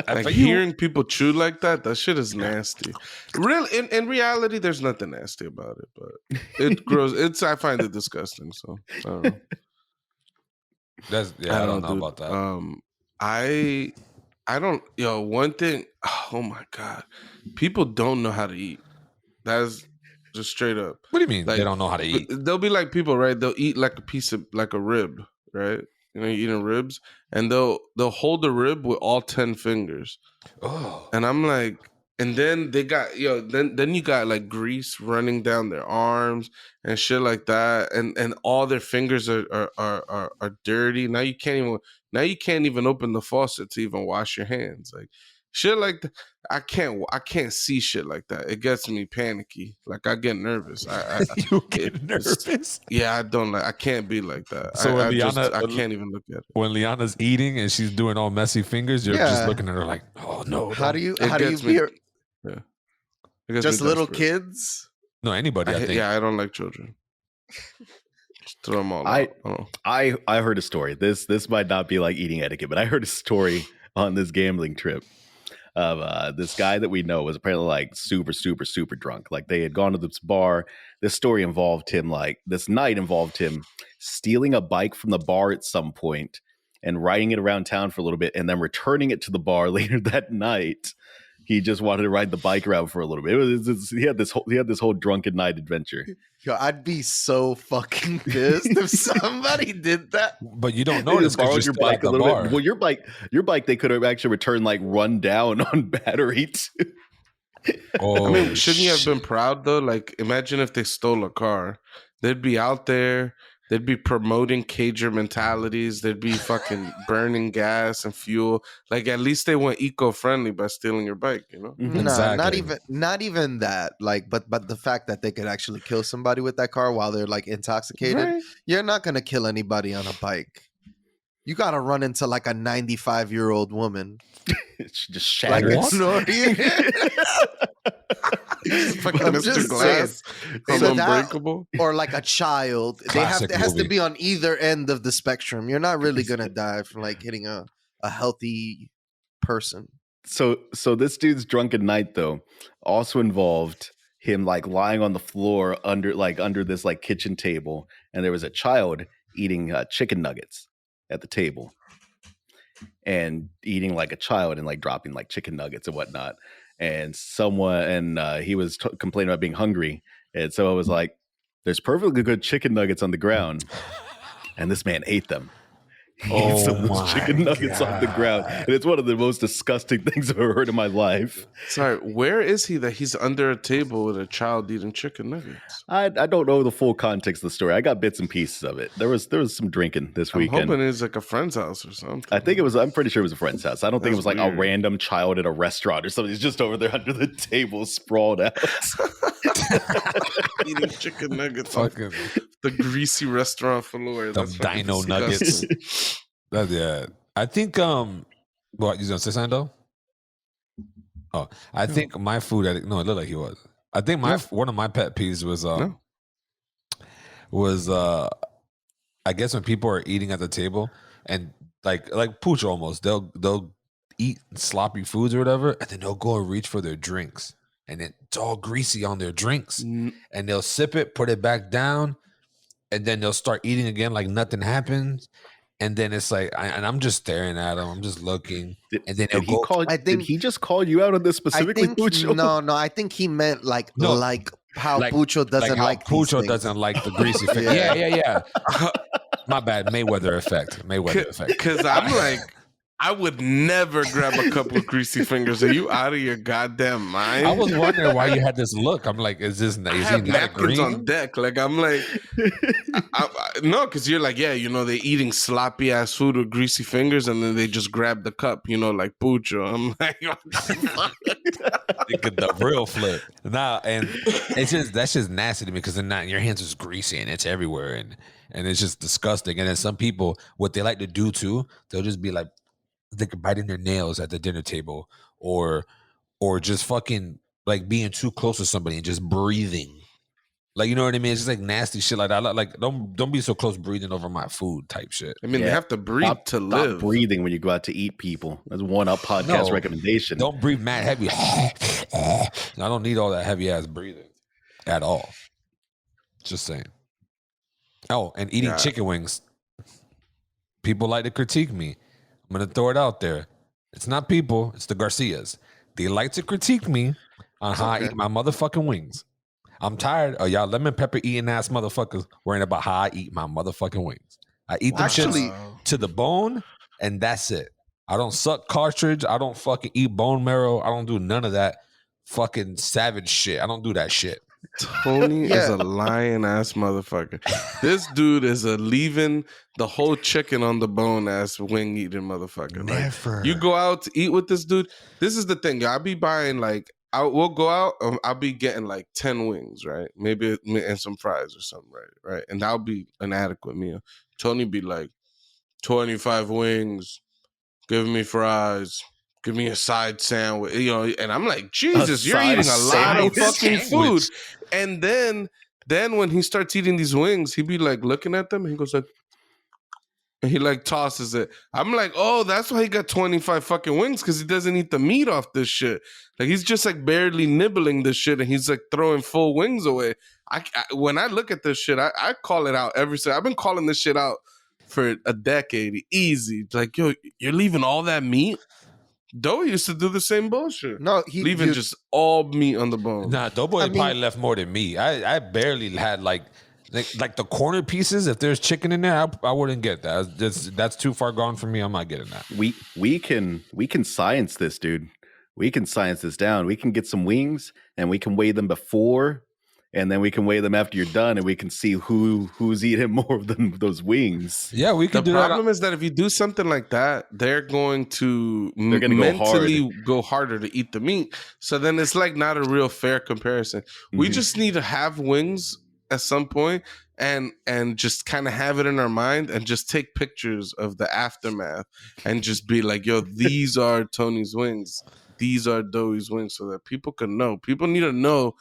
Like hearing people chew like that shit is nasty. Really, in reality, there's nothing nasty about it, but it grows. I find it disgusting. So I don't know. I don't know about that. I don't. One thing. Oh my god, people don't know how to eat. That's just straight up. What do you mean they don't know how to eat? They'll be like people, right? They'll eat like a piece of like a rib, right? You're eating ribs, and they'll hold the rib with all 10 fingers. Oh, and I'm like, and then they got then you got like grease running down their arms and shit like that, and all their fingers are dirty. Now you can't even open the faucet to even wash your hands. Like shit like that. I can't see shit like that. It gets me panicky. Like I get nervous. You get nervous? Yeah, I don't like. I can't be like that. So I can't even look at it. When Liana's eating and she's doing all messy fingers, you're just looking at her like, oh no. How do you Just little kids? No, anybody. I think. I don't like children. Just throw them all I out. heard a story. This might not be like eating etiquette, but I heard a story on this gambling trip of this guy that we know was apparently like super, super, super drunk. Like they had gone to this bar. This story involved him, this night involved him stealing a bike from the bar at some point and riding it around town for a little bit and then returning it to the bar later that night. He just wanted to ride the bike around for a little bit. He had this whole drunken night adventure. Yo, I'd be so fucking pissed if somebody did that. But you don't notice because your bike a little bit. Well, your bike, they could have actually returned like run down on battery too. I mean, shouldn't you have been proud though? Like, imagine if they stole a car. They'd be out there. They'd be promoting cager mentalities. They'd be fucking burning gas and fuel. Like, at least they went eco-friendly by stealing your bike, you know? Mm-hmm. Exactly. not even that. Like, but the fact that they could actually kill somebody with that car while they're like intoxicated. Right. You're not gonna kill anybody on a bike. You gotta run into like a 95-year-old woman. It's just shattered. Like fucking Mr. Glass from Unbreakable, or like a child. It has to be on either end of the spectrum. You're not really gonna die from like hitting a healthy person. So this dude's drunken night though also involved him like lying on the floor under this like kitchen table, and there was a child eating chicken nuggets at the table and eating like a child and like dropping like chicken nuggets and whatnot. And he was complaining about being hungry. And so I was like, there's perfectly good chicken nuggets on the ground. And this man ate them. He ate some of those chicken nuggets on the ground. And it's one of the most disgusting things I've ever heard in my life. Sorry, where is he that he's under a table with a child eating chicken nuggets? I don't know the full context of the story. I got bits and pieces of it. There was some drinking this weekend. I'm hoping it's like a friend's house or something. I'm pretty sure it was a friend's house. I don't think it was like a random child at a restaurant or something. He's just over there under the table sprawled out. Eating chicken nuggets. Fucking the greasy restaurant floor. The dino nuggets. I think what you gonna say something though? Oh, I think my food addict. No, it looked like he was. I think one of my pet peeves was I guess when people are eating at the table and like Pucho almost they'll eat sloppy foods or whatever, and then they'll go and reach for their drinks, and it's all greasy on their drinks, and they'll sip it, put it back down, and then they'll start eating again like nothing happened. And then it's like, I'm just staring at him. I'm just looking. And then did he just call you out on this specifically, Pucho? No. I think he meant like how Pucho doesn't like Pucho doesn't like the greasy thing. Yeah. My bad. Mayweather effect. Because I'm like, I would never grab a couple of greasy fingers. Are you out of your goddamn mind? I was wondering why you had this look. I'm like, is he not green on deck? Like, I'm like, no, because you're like, yeah, they're eating sloppy ass food with greasy fingers, and then they just grab the cup, like Pucho. I'm like, the real flip. And that's just nasty to me because then your hands is greasy and it's everywhere, and it's just disgusting. And then some people, what they like to do too, they'll just be like, they could biting their nails at the dinner table or just fucking like being too close to somebody and just breathing Like, you know what I mean? It's just like nasty shit like that. Like, don't be so close breathing over my food type shit. I mean, they have to breathe to live. Stop breathing when you go out to eat, people. That's one up podcast recommendation. Don't breathe mad heavy. I don't need all that heavy ass breathing at all. Just saying. Oh, and eating chicken wings. People like to critique me. I'm going to throw it out there. It's not people. It's the Garcias. They like to critique me on how I eat my motherfucking wings. I'm tired of y'all lemon pepper eating ass motherfuckers worrying about how I eat my motherfucking wings. I eat them shits to the bone, and that's it. I don't suck cartridge. I don't fucking eat bone marrow. I don't do none of that fucking savage shit. I don't do that shit. Tony is a lying ass motherfucker. This dude is a leaving the whole chicken on the bone ass wing eating motherfucker. Never. Like, you go out to eat with this dude. This is the thing. I'll be buying like, we'll go out. I'll be getting like 10 wings, right? Maybe and some fries or something, right? And that'll be an adequate meal. Tony be like, 25 wings, give me fries. Give me a side sandwich, and I'm like, Jesus, you're eating a lot of fucking food. And then when he starts eating these wings, he be like looking at them, and he goes like, and he like tosses it. I'm like, oh, that's why he got 25 fucking wings, because he doesn't eat the meat off this shit. Like, he's just like barely nibbling this shit, and he's like throwing full wings away. When I look at this shit, I call it out every single. I've been calling this shit out for a decade, easy. Like, yo, you're leaving all that meat. Doe used to do the same bullshit. No, leaving just all meat on the bone. Nah, Doughboy probably left more than me. I barely had like the corner pieces. If there's chicken in there, I wouldn't get that. That's too far gone for me. I'm not getting that. We can science this, dude. We can science this down. We can get some wings and we can weigh them before. And then we can weigh them after you're done, and we can see who's eating more of those wings. Yeah, we can do that. The problem is that if you do something like that, they're going to mentally go harder to eat the meat. So then it's like not a real fair comparison. Mm-hmm. We just need to have wings at some point and just kind of have it in our mind and just take pictures of the aftermath and just be like, yo, these are Tony's wings. These are Doe's wings, so that people can know. People need to know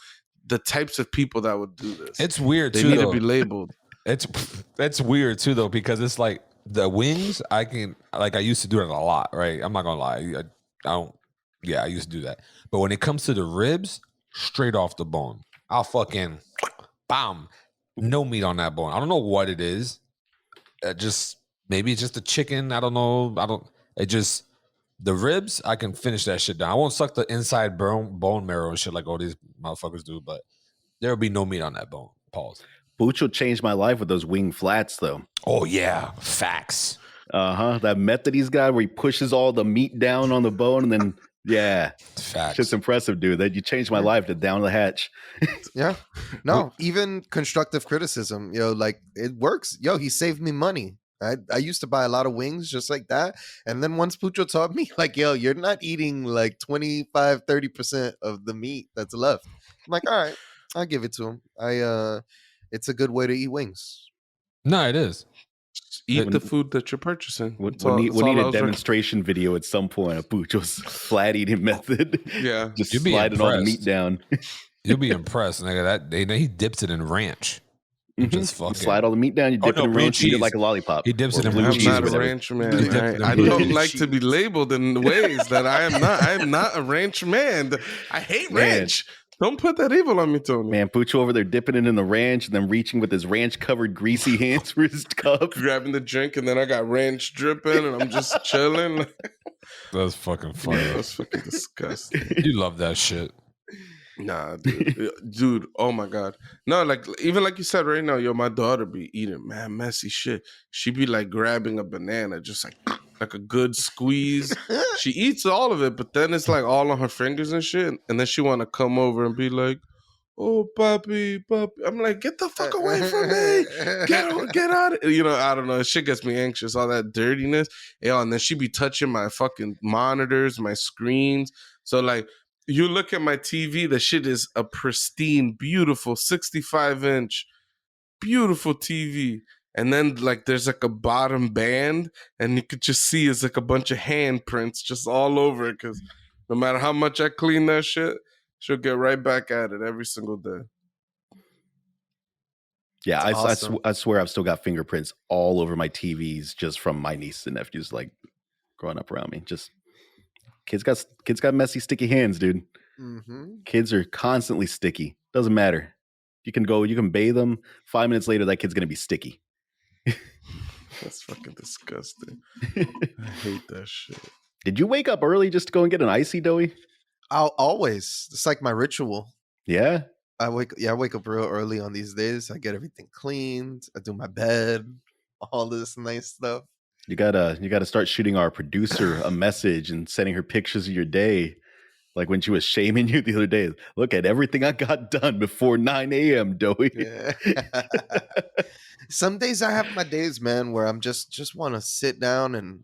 the types of people that would do this. It's weird too. They need to be labeled. It's weird too though, because it's like the wings. I used to do it a lot, right? I'm not gonna lie. I used to do that. But when it comes to the ribs, straight off the bone, I'll fucking bam, no meat on that bone. I don't know what it is. Maybe it's just the chicken. I don't know. The ribs, I can finish that shit down. I won't suck the inside bone marrow and shit like all these motherfuckers do, but there'll be no meat on that bone. Pause. Pucho changed my life with those wing flats, though. Oh, yeah. Facts. That method he's got where he pushes all the meat down on the bone and then, yeah. Facts. It's just impressive, dude. That you changed my life to down the hatch. Yeah. No, even constructive criticism, like it works. He saved me money. I used to buy a lot of wings just like that. And then once Pucho taught me, like, yo, you're not eating like 25, 30% of the meat that's left. I'm like, all right, I'll give it to him. It's a good way to eat wings. No, it is. Eat the food that you're purchasing. We need a demonstration video at some point of Pucho's flat eating method. Yeah. Just sliding all the meat down. You'll be impressed, nigga. He dips it in ranch. Just fucking slide all the meat down. You dip it in ranch, eat it like a lollipop. He dips it in blue cheese. I'm not a ranch man. I don't like to be labeled in ways that I am not. I am not a ranch man. I hate ranch. Don't put that evil on me, Tony. Man, Pucho over there dipping it in the ranch and then reaching with his ranch-covered greasy hands for his cup. Grabbing the drink, and then I got ranch dripping, and I'm just chilling. That's fucking funny. That's fucking disgusting. You love that shit. Nah, dude. Oh my god. No, like even like you said right now, my daughter be eating messy shit. She be like grabbing a banana, just like a good squeeze. She eats all of it, but then it's like all on her fingers and shit. And then she want to come over and be like, "Oh, papi." I'm like, get the fuck away from me. Get out. I don't know. Shit gets me anxious. All that dirtiness. And then she be touching my fucking monitors, my screens. So like, you look at my TV, the shit is a pristine, beautiful 65-inch, beautiful TV. And then like there's like a bottom band, and you could just see it's like a bunch of handprints just all over it. Because no matter how much I clean that shit, she'll get right back at it every single day. Yeah, awesome. I swear I've still got fingerprints all over my TVs just from my nieces and nephews like growing up around me. Just kids got messy, sticky hands, dude. Mm-hmm. Kids are constantly sticky. Doesn't matter. You can bathe them. 5 minutes later, that kid's gonna be sticky. That's fucking disgusting. I hate that shit. Did you wake up early just to go and get an icy, Doey? I'll always. It's like my ritual. Yeah. I wake up real early on these days. I get everything cleaned. I do my bed, all this nice stuff. You gotta start shooting our producer a message and sending her pictures of your day. Like when she was shaming you the other day. Look at everything I got done before 9 a.m., Doey. Yeah. Some days I have my days, man, where I'm just want to sit down and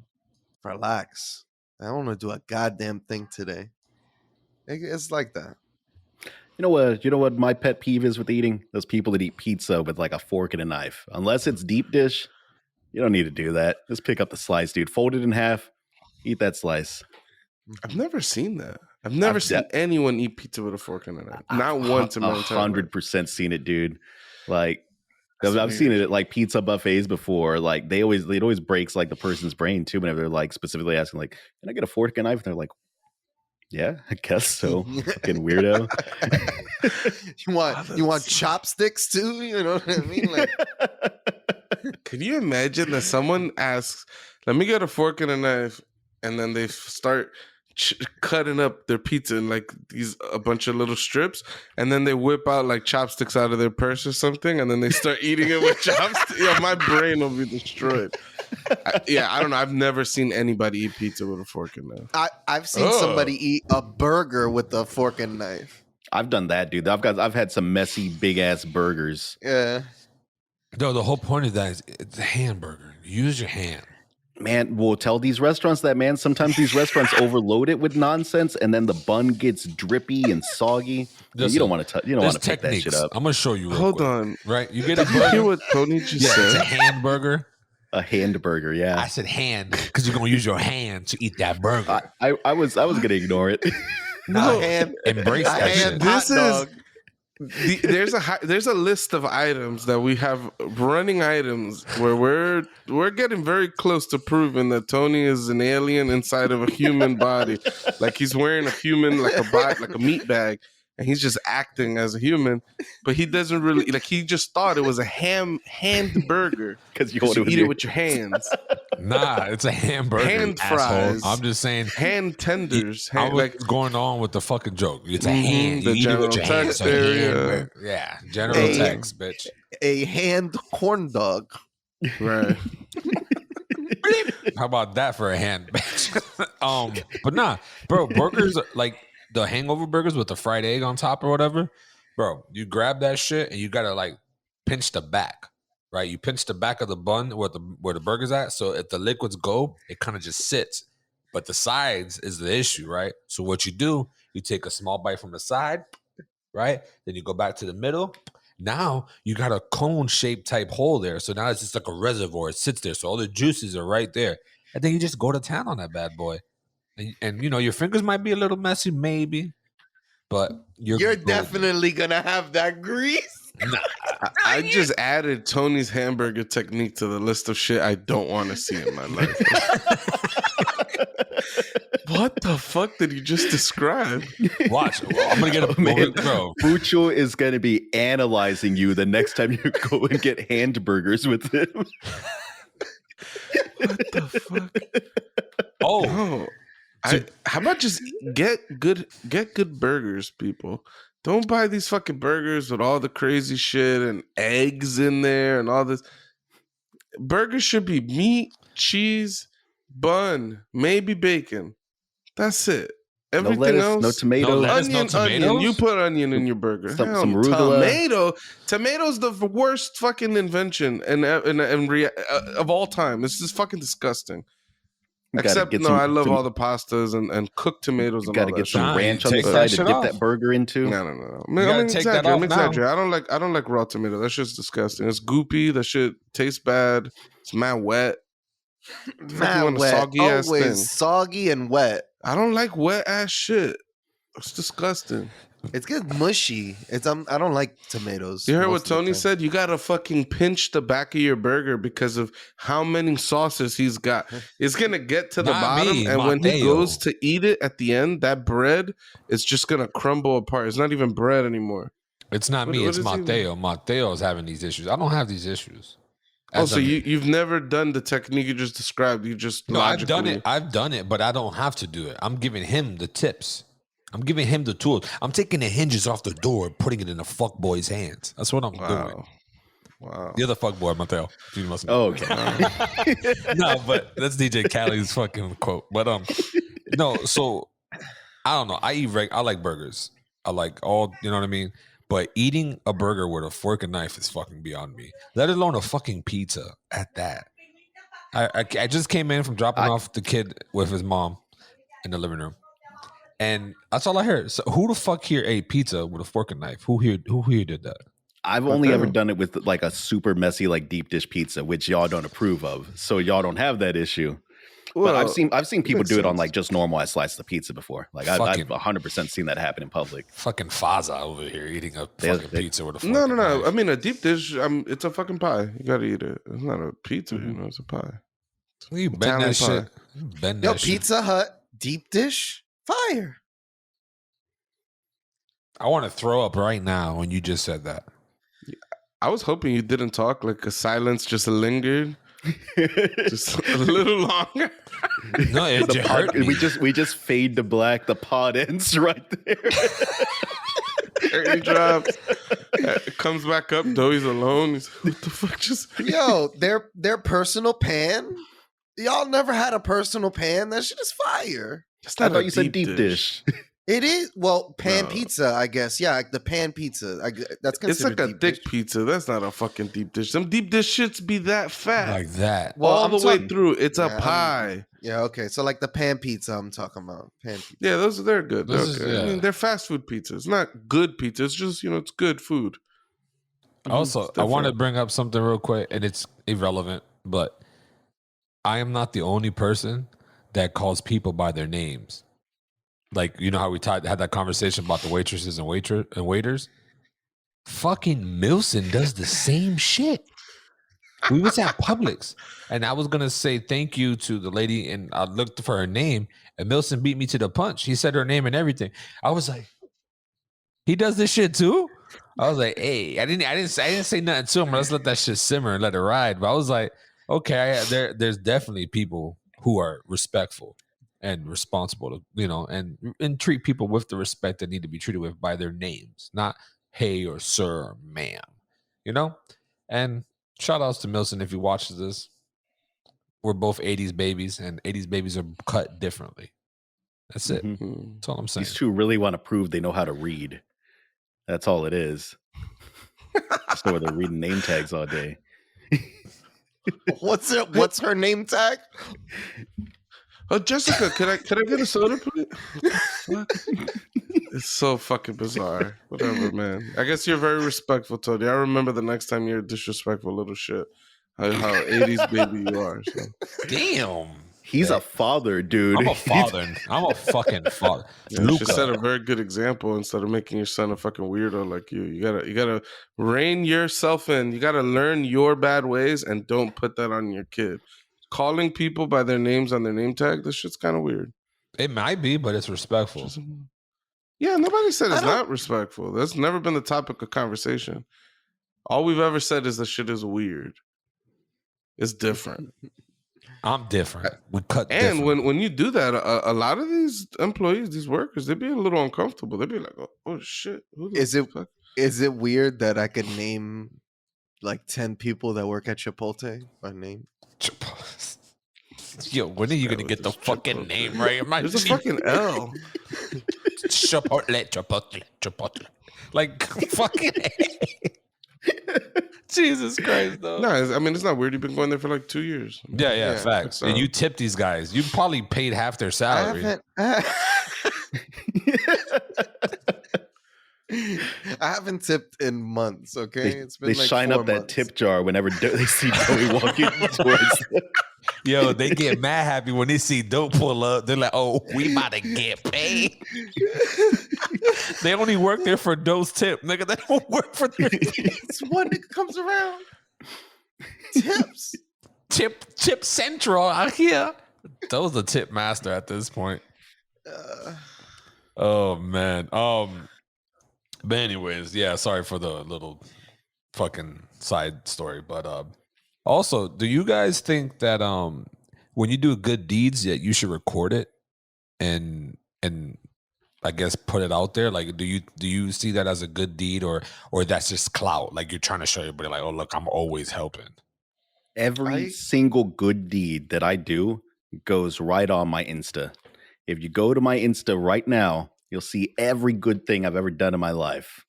relax. I don't want to do a goddamn thing today. It's like that. You know what my pet peeve is with eating? Those people that eat pizza with like a fork and a knife. Unless it's deep dish, you don't need to do that. Just pick up the slice, dude. Fold it in half. Eat that slice. I've never seen that. I've never seen anyone eat pizza with a fork and a knife. Not once in my entire life. 100% seen it, dude. Like I've seen it at like pizza buffets before. Like it always breaks like the person's brain too whenever they're like specifically asking like, can I get a fork and knife? And they're like, yeah, I guess so. Fucking weirdo. You want chopsticks too? You know what I mean? Like, could you imagine that someone asks, "Let me get a fork and a knife," and then they start cutting up their pizza in like a bunch of little strips, and then they whip out like chopsticks out of their purse or something, and then they start eating it with chopsticks? Yeah, my brain will be destroyed. I don't know. I've never seen anybody eat pizza with a fork and knife. I've seen somebody eat a burger with a fork and knife. I've done that, dude. I've had some messy big ass burgers. Yeah. No, the whole point of that is it's a hamburger. Use your hand. Man, we'll tell these restaurants that, man. Sometimes these restaurants overload it with nonsense, and then the bun gets drippy and soggy. Listen, you don't want to pick that shit up. I'm gonna show you. Hold on, right? You get a burger. Did you hear what Tony just said? It's a hamburger. A hamburger, yeah. I said hand because you're gonna use your hand to eat that burger. I was gonna ignore it. No, embrace that shit. This is. There's a list of items that we have, running items, where we're getting very close to proving that Tony is an alien inside of a human body, like he's wearing a human like a meat bag, and he's just acting as a human, but he doesn't really like. He just thought it was a hamburger because you eat it with your hands. Nah, it's a hamburger. Hand fries. I'm just saying hand tenders. I was going on with the fucking joke. It's a hand. You eat it with your hands. Yeah, general text, bitch. A hand corn dog. Right. How about that for a hand, bitch? But nah, bro, burgers like the hangover burgers with the fried egg on top or whatever, bro. You grab that shit and you gotta like pinch the back. Right, you pinch the back of the bun where the burger's at. So if the liquids go, it kind of just sits. But the sides is the issue, right? So what you do, you take a small bite from the side, right? Then you go back to the middle. Now you got a cone-shaped type hole there. So now it's just like a reservoir. It sits there. So all the juices are right there. And then you just go to town on that bad boy. And you know, your fingers might be a little messy, maybe. But you're definitely going to have that grease. Nah. I just added Tony's hamburger technique to the list of shit I don't want to see in my life. What the fuck did you just describe? Watch. I'm going to get a man, bro. Pucho is going to be analyzing you the next time you go and get hamburgers with him. What the fuck? Oh. How about just get good burgers, people? Don't buy these fucking burgers with all the crazy shit and eggs in there and all this. Burgers should be meat, cheese, bun, maybe bacon. That's it. Everything no lettuce, else, no tomatoes. Onion. You put onion in your burger. Some arugula. Tomato's the worst fucking invention of all time. This is fucking disgusting. Except, I love all the pastas and cooked tomatoes. You got to get some ranch on the side to dip that burger into. No. I'm exaggerating. I don't like raw tomato. That shit's disgusting. It's goopy. That shit tastes bad. It's mad wet. Mad wet. Always soggy and wet. I don't like wet ass shit. It's disgusting. It's getting mushy. I don't like tomatoes. You heard what Tony said? You gotta fucking pinch the back of your burger because of how many sauces he's got. It's gonna get to the bottom, and when he goes to eat it at the end, that bread is just gonna crumble apart. It's not even bread anymore. It's not me. It's Mateo. Mateo is having these issues. I don't have these issues. So you've never done the technique you just described. You just logically... I've done it, but I don't have to do it. I'm giving him the tips. I'm giving him the tools. I'm taking the hinges off the door, putting it in the fuckboy's hands. That's what I'm doing. Wow. You're the fuckboy, Mateo. You must know. Oh, okay. No, but that's DJ Khaled's fucking quote. But no. So I don't know. I like burgers. I like all. You know what I mean. But eating a burger with a fork and knife is fucking beyond me. Let alone a fucking pizza at that. I just came in from dropping off the kid with his mom in the living room. And that's all I heard. So who the fuck here ate pizza with a fork and knife? Who here did that? I've only ever done it with like a super messy like deep dish pizza, which y'all don't approve of. So y'all don't have that issue. Well, but I've seen people do it on like just normal slices of pizza before. Like I've 100% seen that happen in public. Fucking Faza over here eating a fucking pizza with a fork. No. Knife. I mean a deep dish. It's a fucking pie. You gotta eat it. It's not a pizza. You know, it's a pie. You bend that shit. Yo, Pizza Hut deep dish. Fire. I want to throw up right now when you just said that. I was hoping you didn't talk, like a silence just lingered. Just a little longer. No, it hurt me. We just fade to black. The pod ends right there. Curtain drops. It comes back up. Doey's alone. He's, what the fuck just... Yo, their personal pan? Y'all never had a personal pan? That shit is fire. I thought you said deep dish. It is pan pizza, I guess. Yeah, the pan pizza. That's considered. It's like a deep thick dish. pizza. That's not a fucking deep dish. Some deep dish shits be that fat, like that. Well, all the way through. It's a pie. Okay. So like the pan pizza, I'm talking about pan pizza. Yeah, they're good. I mean, they're fast food pizzas. Not good pizza. It's just it's good food. Also, I want to bring up something real quick, and it's irrelevant, but I am not the only person that calls people by their names. Like, you know how we had that conversation about the waitresses and waiters? Fucking Milson does the same shit. We was at Publix, and I was going to say thank you to the lady, and I looked for her name, and Milson beat me to the punch. He said her name and everything. I was like, he does this shit too? I was like, hey, I didn't say nothing to him. Let's let that shit simmer and let it ride. But I was like, okay, there's definitely people who are respectful and responsible to, and treat people with the respect that need to be treated with by their names, not hey or sir or ma'am, And shout outs to Milson if he watches this. We're both 80s babies, and 80s babies are cut differently. That's it. Mm-hmm. That's all I'm saying. These two really want to prove they know how to read. That's all it is. Just know where they're reading name tags all day. What's her name tag? Oh, Jessica, can I get a soda, please? It's so fucking bizarre. Whatever, man. I guess you're very respectful, Tony. I remember the next time you're a disrespectful little shit. How 80s baby you are. So. Damn. He's a father, dude. I'm a father. I'm a fucking father. Yeah, you should set a very good example instead of making your son a fucking weirdo like you. You gotta rein yourself in. You gotta learn your bad ways and don't put that on your kid. Calling people by their names on their name tag, this shit's kind of weird. It might be, but it's respectful. Yeah, nobody said it's not respectful. That's never been the topic of conversation. All we've ever said is the shit is weird. It's different. I'm different. We cut and different. when you do that, a lot of these employees, these workers, they be a little uncomfortable. They be like, oh shit. Is it weird that I could name like 10 people that work at Chipotle by name? Yo, when are you gonna get the fucking Chipotle name right? There's a fucking L. Chipotle. Like fucking Jesus Christ, though. No, I mean it's not weird. You've been going there for like 2 years. Yeah, facts. And you tip these guys. You probably paid half their salary. I haven't tipped in months. Okay, They shine up that tip jar whenever they see Joey walking towards them. Yo, they get mad happy when they see dope pull up. They're like, "Oh, we about to get paid." They only work there for Dope's tip, nigga. They don't work for their It's one nigga comes around. Tips. Tip Central out here. Dope's the tip master at this point. Oh man. But anyways, yeah. Sorry for the little fucking side story, but also, do you guys think that when you do good deeds, that you should record it and I guess put it out there? Like, do you see that as a good deed, or that's just clout? Like, you're trying to show everybody, like, oh look, I'm always helping. Every single good deed that I do goes right on my Insta. If you go to my Insta right now, you'll see every good thing I've ever done in my life.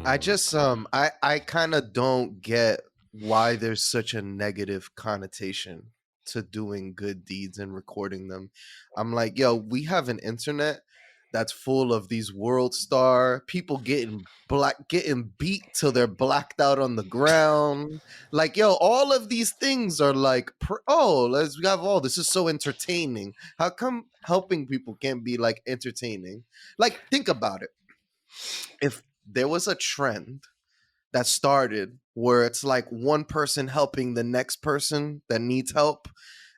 I just I kind of don't get why there's such a negative connotation to doing good deeds and recording them. I'm like, yo, we have an internet that's full of these world star people getting beat till they're blacked out on the ground. Like, yo, all of these things are like, we have all this is so entertaining. How come helping people can't be like entertaining? Like, think about it. If there was a trend that started where it's like one person helping the next person that needs help,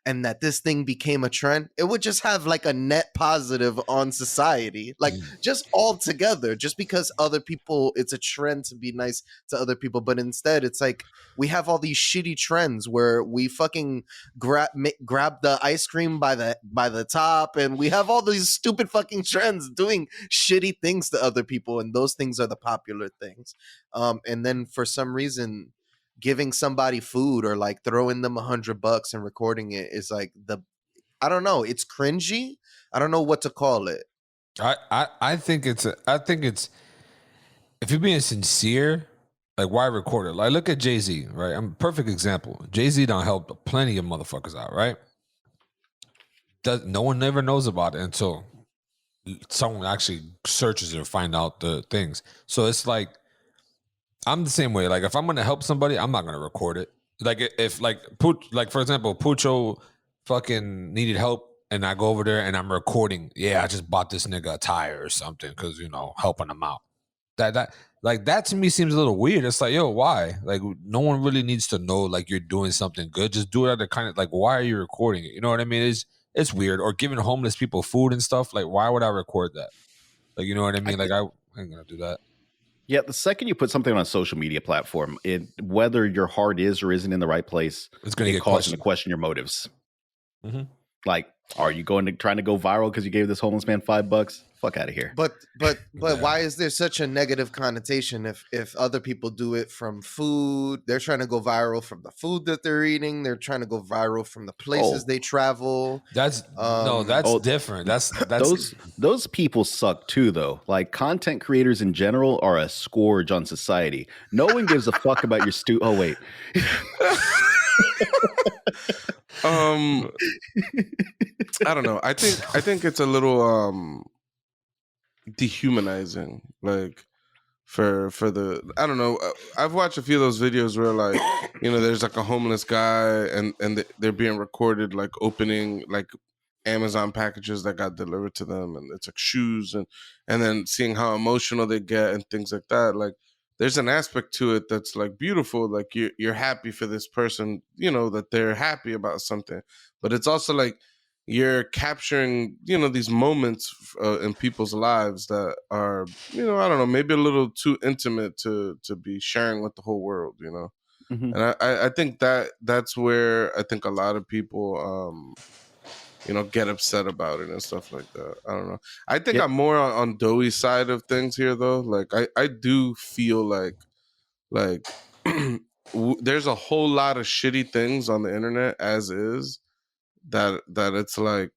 and that this thing became a trend, it would just have like a net positive on society, like just all together, just because other people, it's a trend to be nice to other people. But instead it's like we have all these shitty trends where we fucking grab the ice cream by the top, and we have all these stupid fucking trends doing shitty things to other people, and those things are the popular things. And then for some reason giving somebody food or like throwing them $100 and recording it is like I don't know, it's cringy. I don't know what to call it. I think it's if you're being sincere, like, why record it? Like, look at Jay-Z, right? I'm a perfect example. Jay-Z done helped plenty of motherfuckers out, right? No one never knows about it until someone actually searches or find out the things. So it's like, I'm the same way. Like, if I'm gonna help somebody, I'm not gonna record it. Like, if like for example, Pucho fucking needed help, and I go over there and I'm recording. Yeah, I just bought this nigga a tire or something because, you know, helping him out. That to me seems a little weird. It's like, yo, why? Like, no one really needs to know like you're doing something good. Just do it at a kind of like, why are you recording it? You know what I mean? It's weird. Or giving homeless people food and stuff. Like, why would I record that? Like, you know what I mean? Like, I ain't gonna do that. Yeah, the second you put something on a social media platform, whether your heart is or isn't in the right place, it's going to get causing to question your motives. Mm-hmm. Like, are you trying to go viral because you gave this homeless man $5? Fuck out of here. But yeah. Why is there such a negative connotation if other people do it from food? They're trying to go viral from the food that they're eating. They're trying to go viral from the places they travel. That's different. That's those people suck too, though. Like, content creators in general are a scourge on society. No one gives a fuck about your Oh wait. I don't know. I think it's a little dehumanizing, like for the, I don't know. I've watched a few of those videos where, like, you know, there's like a homeless guy and they're being recorded like opening like Amazon packages that got delivered to them, and it's like shoes, and then seeing how emotional they get and things like that. Like, there's an aspect to it that's like beautiful. Like, you're happy for this person, you know, that they're happy about something, but it's also like you're capturing, you know, these moments in people's lives that are, you know, I don't know, maybe a little too intimate to be sharing with the whole world, you know. Mm-hmm. And I think that's where I think a lot of people, you know, get upset about it and stuff like that. I don't know. I think I'm more on Doey's side of things here, though. Like, I do feel like there's a whole lot of shitty things on the internet as is, that it's like,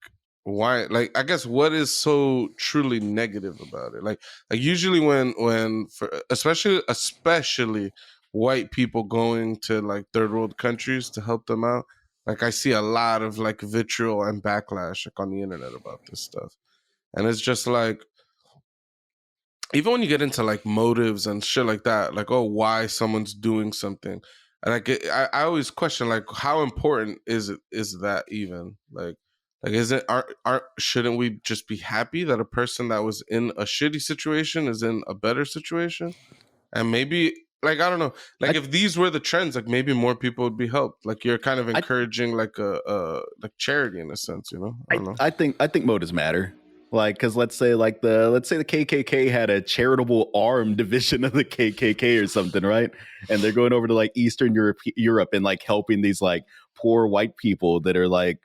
why? Like, I guess what is so truly negative about it? Like usually when for especially white people going to like third world countries to help them out, like, I see a lot of like vitriol and backlash like on the internet about this stuff. And it's just like, even when you get into like motives and shit like that, like, oh, why someone's doing something, Like I always question like how important is that even like is it shouldn't we just be happy that a person that was in a shitty situation is in a better situation? And maybe like I don't know, like if these were the trends, like maybe more people would be helped. Like you're kind of encouraging like a like charity in a sense, you know? I don't know. I think motives matter. Like, because let's say the KKK had a charitable arm division of the KKK or something, right? And they're going over to like Eastern Europe and like helping these like poor white people that are like,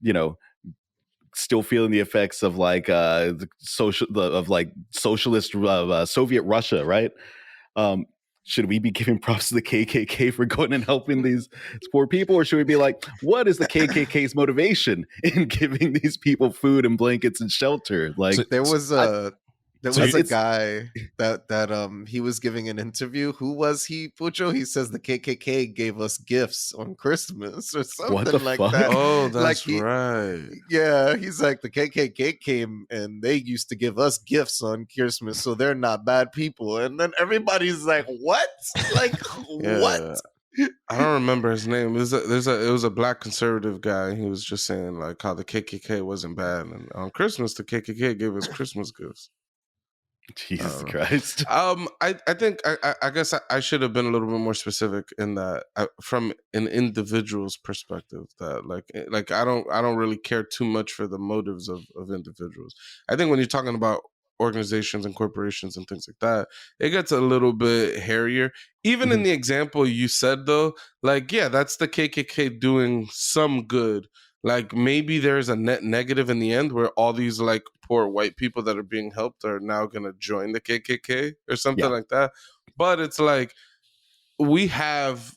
you know, still feeling the effects of like the socialist Soviet Russia, right? Should we be giving props to the KKK for going and helping these poor people, or should we be like, what is the KKK's motivation in giving these people food and blankets and shelter? Like, there was a guy that he was giving an interview. Who was he, Pucho? He says the KKK gave us gifts on Christmas or something like that. Oh, that's right. Yeah, he's like, the KKK came and they used to give us gifts on Christmas, so they're not bad people. And then everybody's like, what? Like, what? I don't remember his name. It was a black conservative guy. He was just saying like how the KKK wasn't bad, and on Christmas the KKK gave us Christmas gifts. Jesus Christ. I think I guess I should have been a little bit more specific in that from an individual's perspective, that like I don't really care too much for the motives of individuals. I think when you're talking about organizations and corporations and things like that, it gets a little bit hairier. Even in the example you said though, like, yeah, that's the KKK doing some good. Like maybe there's a net negative in the end where all these like poor white people that are being helped are now going to join the KKK or something like that. But it's like we have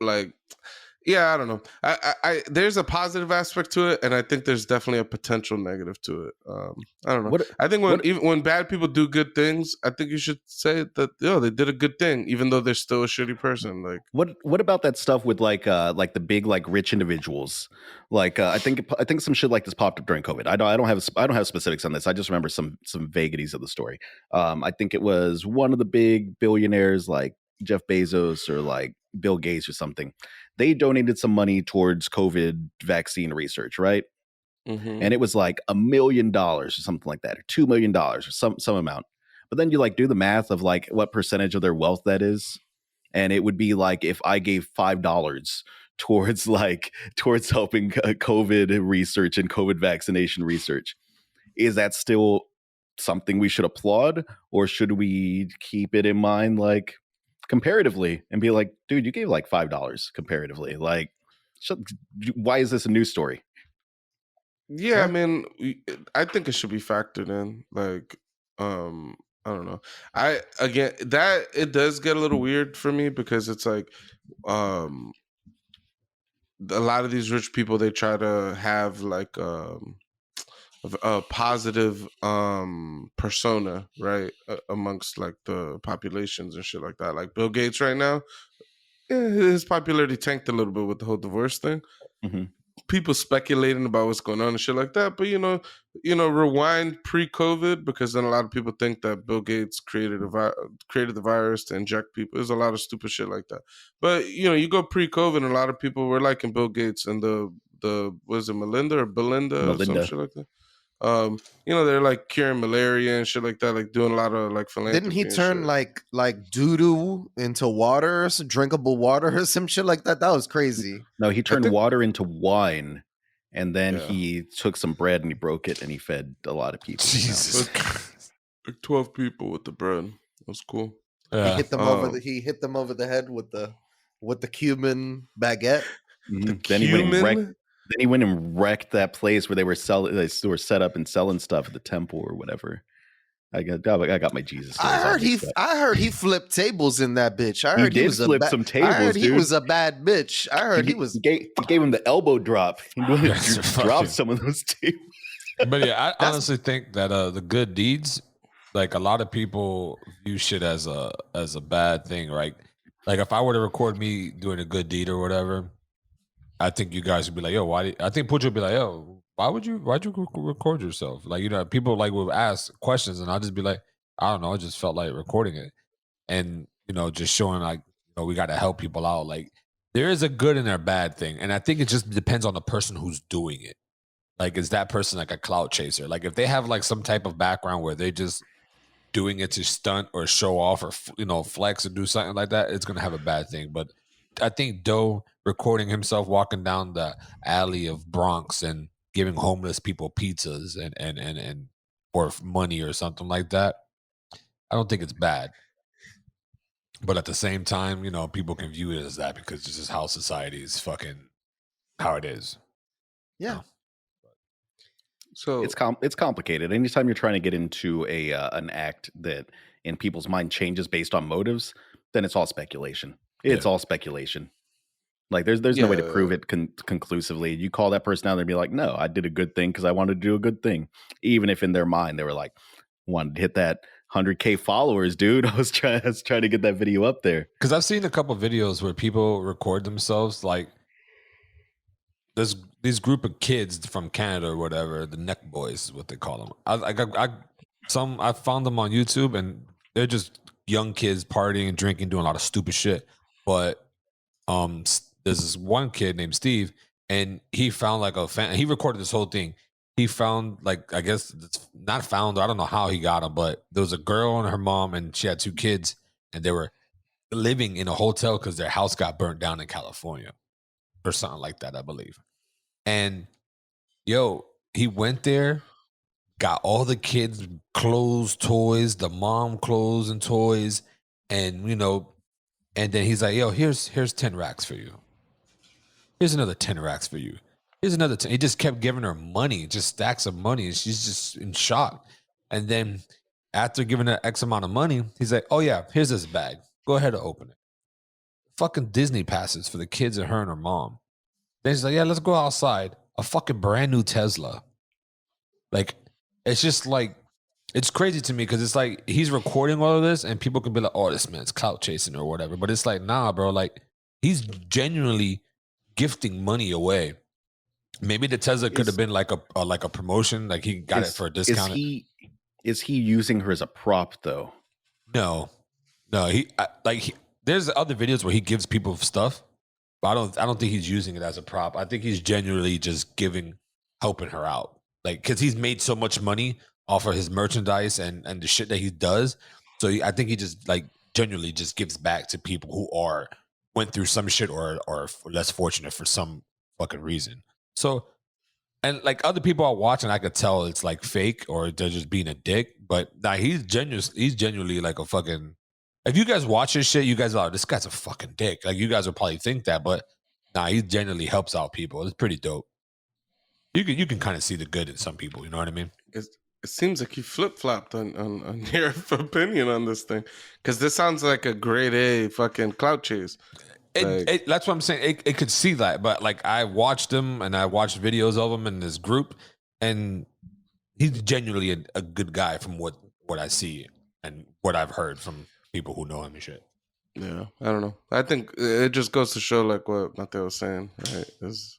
like, yeah, I don't know. I there's a positive aspect to it, and I think there's definitely a potential negative to it. I don't know. I think when bad people do good things, I think you should say that they did a good thing, even though they're still a shitty person. Like what about that stuff with like the big like rich individuals? Like I think some shit like this popped up during COVID. I don't have specifics on this. I just remember some vagaries of the story. I think it was one of the big billionaires like Jeff Bezos or like Bill Gates or something. They donated some money towards COVID vaccine research, right? And it was like $1 million or something like that, or $2 million or some amount. But then you like do the math of like what percentage of their wealth that is, and it would be like if I gave $5 towards helping COVID research and COVID vaccination research, is that still something we should applaud, or should we keep it in mind like comparatively and be like, dude, you gave like $5 comparatively? Like, why is this a news story? Yeah, I mean, I think it should be factored in. Like, I don't know. Again, that it does get a little weird for me because it's like, a lot of these rich people, they try to have like a positive persona, right, amongst like the populations and shit like that. Like Bill Gates right now, his popularity tanked a little bit with the whole divorce thing. People speculating about what's going on and shit like that, but you know, rewind pre-COVID, because then a lot of people think that Bill Gates created the virus to inject people. There's a lot of stupid shit like that. But you know, you go pre-COVID, and a lot of people were liking Bill Gates and the was it Belinda or some shit like that. You know, they're like curing malaria and shit like that, like doing a lot of like philanthropy. Didn't he turn like doo-doo into water, some drinkable water or some shit like that? That was crazy. No, he turned water into wine, and then he took some bread and he broke it and he fed a lot of people. Jesus. Like 12 people with the bread. That was cool. He hit them over the head with the Cuban baguette. Then he went and wrecked that place where they were set up and selling stuff at the temple or whatever. I got my Jesus. I heard he flipped tables in that bitch. I heard he did flip some tables. I heard he was a bad bitch. I heard he gave him the elbow drop. He dropped some of those tables. But yeah, I honestly think that the good deeds, like a lot of people view shit as a bad thing, right? Like if I were to record me doing a good deed or whatever, I think you guys would be like, yo, I think Pucho would be like, yo, why'd you record yourself? Like, you know, people like will ask questions and I'll just be like, I don't know, I just felt like recording it. And just showing like, we got to help people out. Like there is a good and a bad thing. And I think it just depends on the person who's doing it. Like, is that person like a clout chaser? Like if they have like some type of background where they just doing it to stunt or show off or, flex or do something like that, it's going to have a bad thing. But I think Doe recording himself walking down the alley of Bronx and giving homeless people pizzas and or money or something like that, I don't think it's bad. But at the same time, people can view it as that because this is how society is fucking how it is. Yeah. So it's complicated. Anytime you're trying to get into an act that in people's mind changes based on motives, then it's all speculation. It's all speculation. Like there's no way to prove it conclusively. You call that person out and be like, no, I did a good thing because I wanted to do a good thing. Even if in their mind they were like, wanted to hit that 100K followers, dude. I was trying to get that video up there. Because I've seen a couple of videos where people record themselves like these group of kids from Canada or whatever, the Neck Boys is what they call them. I found them on YouTube and they're just young kids partying and drinking, doing a lot of stupid shit. But there's this one kid named Steve, and he found like a fan. He recorded this whole thing. He found like, I guess it's not found. I don't know how he got them, but there was a girl and her mom, and she had 2 kids, and they were living in a hotel because their house got burnt down in California or something like that, I believe. And he went there, got all the kids clothes, toys, the mom clothes and toys, and and then he's like, here's 10 racks for you. Here's another 10 racks for you. Here's another 10. He just kept giving her money, just stacks of money, and she's just in shock. And then after giving her X amount of money, he's like, oh yeah, here's this bag. Go ahead and open it. Fucking Disney passes for the kids and her and her mom. Then she's like, yeah, let's go outside. A fucking brand new Tesla. Like, it's just like, it's crazy to me because it's like he's recording all of this and people can be like, oh, this man's clout chasing or whatever. But it's like, nah, bro. Like, he's genuinely gifting money away. Maybe the Tesla could have been like a promotion. Like he got it for a discount. Is he using her as a prop though? No. There's other videos where he gives people stuff, but I don't think he's using it as a prop. I think he's genuinely just helping her out. Like, cause he's made so much money off of his merchandise and the shit that he does. So I think he just like genuinely just gives back to people who went through some shit or less fortunate for some fucking reason. So, and like other people are watching, I could tell it's like fake or they're just being a dick. But nah, he's genuinely like a fucking. If you guys watch his shit, you guys are, this guy's a fucking dick. Like you guys will probably think that, but nah, he genuinely helps out people. It's pretty dope. You can kind of see the good in some people. You know what I mean? It seems like he flip flopped on your opinion on this thing, because this sounds like a grade A fucking clout chase. That's what I'm saying. It could see that, but like I watched him and I watched videos of him in this group, and he's genuinely a good guy from what I see and what I've heard from people who know him and shit. Yeah, I don't know. I think it just goes to show like what Mateo was saying, right? Is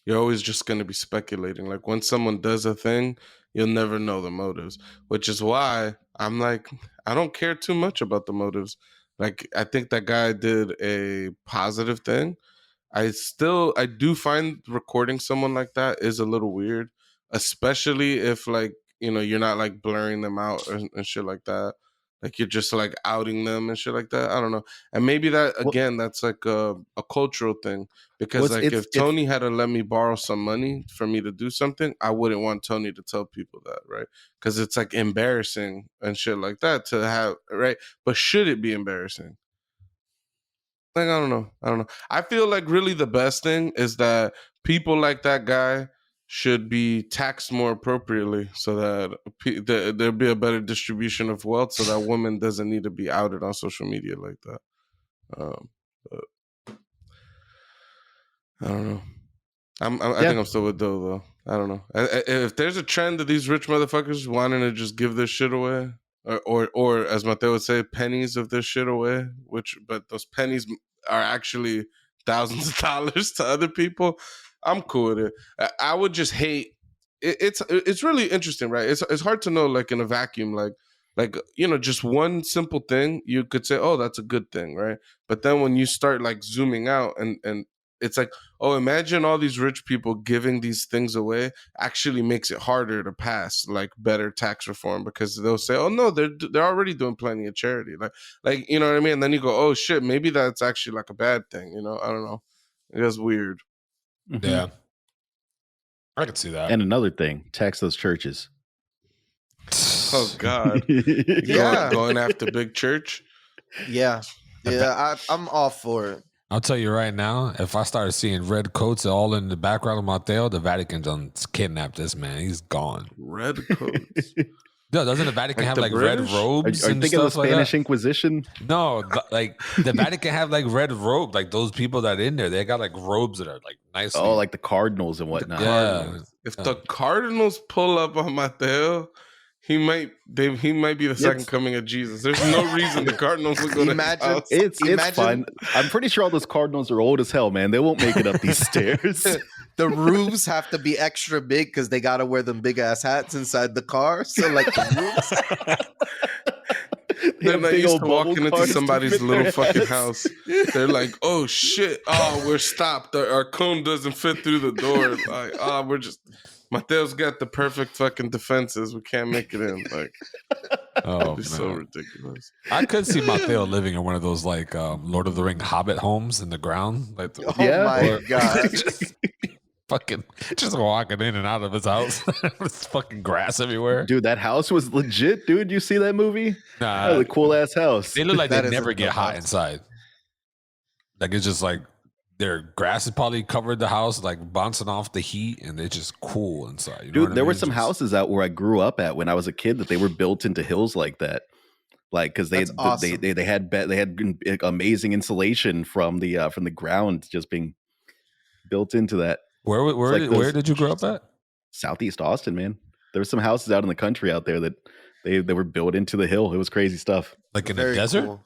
you're always just going to be speculating. Like when someone does a thing, you'll never know the motives, which is why I'm like, I don't care too much about the motives. Like, I think that guy did a positive thing. I do find recording someone like that is a little weird, especially if like, you're not like blurring them out and shit like that. Like you're just like outing them and shit like that. I don't know. And maybe that, again, that's like a cultural thing. Because like if Tony had to let me borrow some money for me to do something, I wouldn't want Tony to tell people that, right? Because it's like embarrassing and shit like that to have, right? But should it be embarrassing? Like, I don't know. I feel like really the best thing is that people like that guy should be taxed more appropriately so that there'll be a better distribution of wealth so that woman doesn't need to be outed on social media like that. But I don't know. I think I'm still with Doe, though. I don't know. If there's a trend of these rich motherfuckers wanting to just give their shit away, or as Mateo would say, pennies of their shit away, but those pennies are actually thousands of dollars to other people, I'm cool with it. I would just hate. It's really interesting, right? It's hard to know, like in a vacuum, like Like, just one simple thing, you could say, oh, that's a good thing, right? But then when you start like zooming out and it's like, oh, imagine all these rich people giving these things away actually makes it harder to pass like better tax reform, because they'll say, oh no, they're already doing plenty of charity. Like you know what I mean? And then you go, oh shit, maybe that's actually like a bad thing, I don't know. It was weird. Yeah. I could see that. And another thing, tax those churches. Oh God. Going after big church. Yeah. I'm all for it. I'll tell you right now, if I started seeing red coats all in the background of Mateo, the Vatican done kidnapped this man. He's gone. Red coats. No, doesn't the Vatican have like British? red robes? Are you and thinking of stuff the Spanish like Inquisition? No, like the Vatican have like red robe. Like those people that are in there, they got like robes that are like nice. Oh, like the cardinals and whatnot. Yeah. If the Cardinals pull up on Mateo, he might be the second coming of Jesus. There's no reason the Cardinals would go to his house. It's fine. I'm pretty sure all those Cardinals are old as hell, man. They won't make it up these stairs. The roofs have to be extra big because they got to wear them big ass hats inside the car. So like the roofs. They're not used to walking into somebody's little fucking house. They're like, oh shit, oh, we're stopped. Our cone doesn't fit through the door. Like, oh, we're just... Mateo's got the perfect fucking defenses. We can't make it in. Like, oh, it's so ridiculous. I could see Mateo living in one of those like Lord of the Ring Hobbit homes in the ground. Like, my God. just walking in and out of his house. There's fucking grass everywhere. Dude, that house was legit, dude. You see that movie? Nah. That was a cool ass house. They look like they never get hot inside. Like it's just like their grass is probably covered the house, like bouncing off the heat, and they're just cool inside. You know Dude, there were some houses out where I grew up at when I was a kid that they were built into hills like that, like because they had amazing insulation from the ground just being built into that. Where did you grow up at? Southeast Austin, man. There were some houses out in the country out there that they were built into the hill. It was crazy stuff. Like in a desert?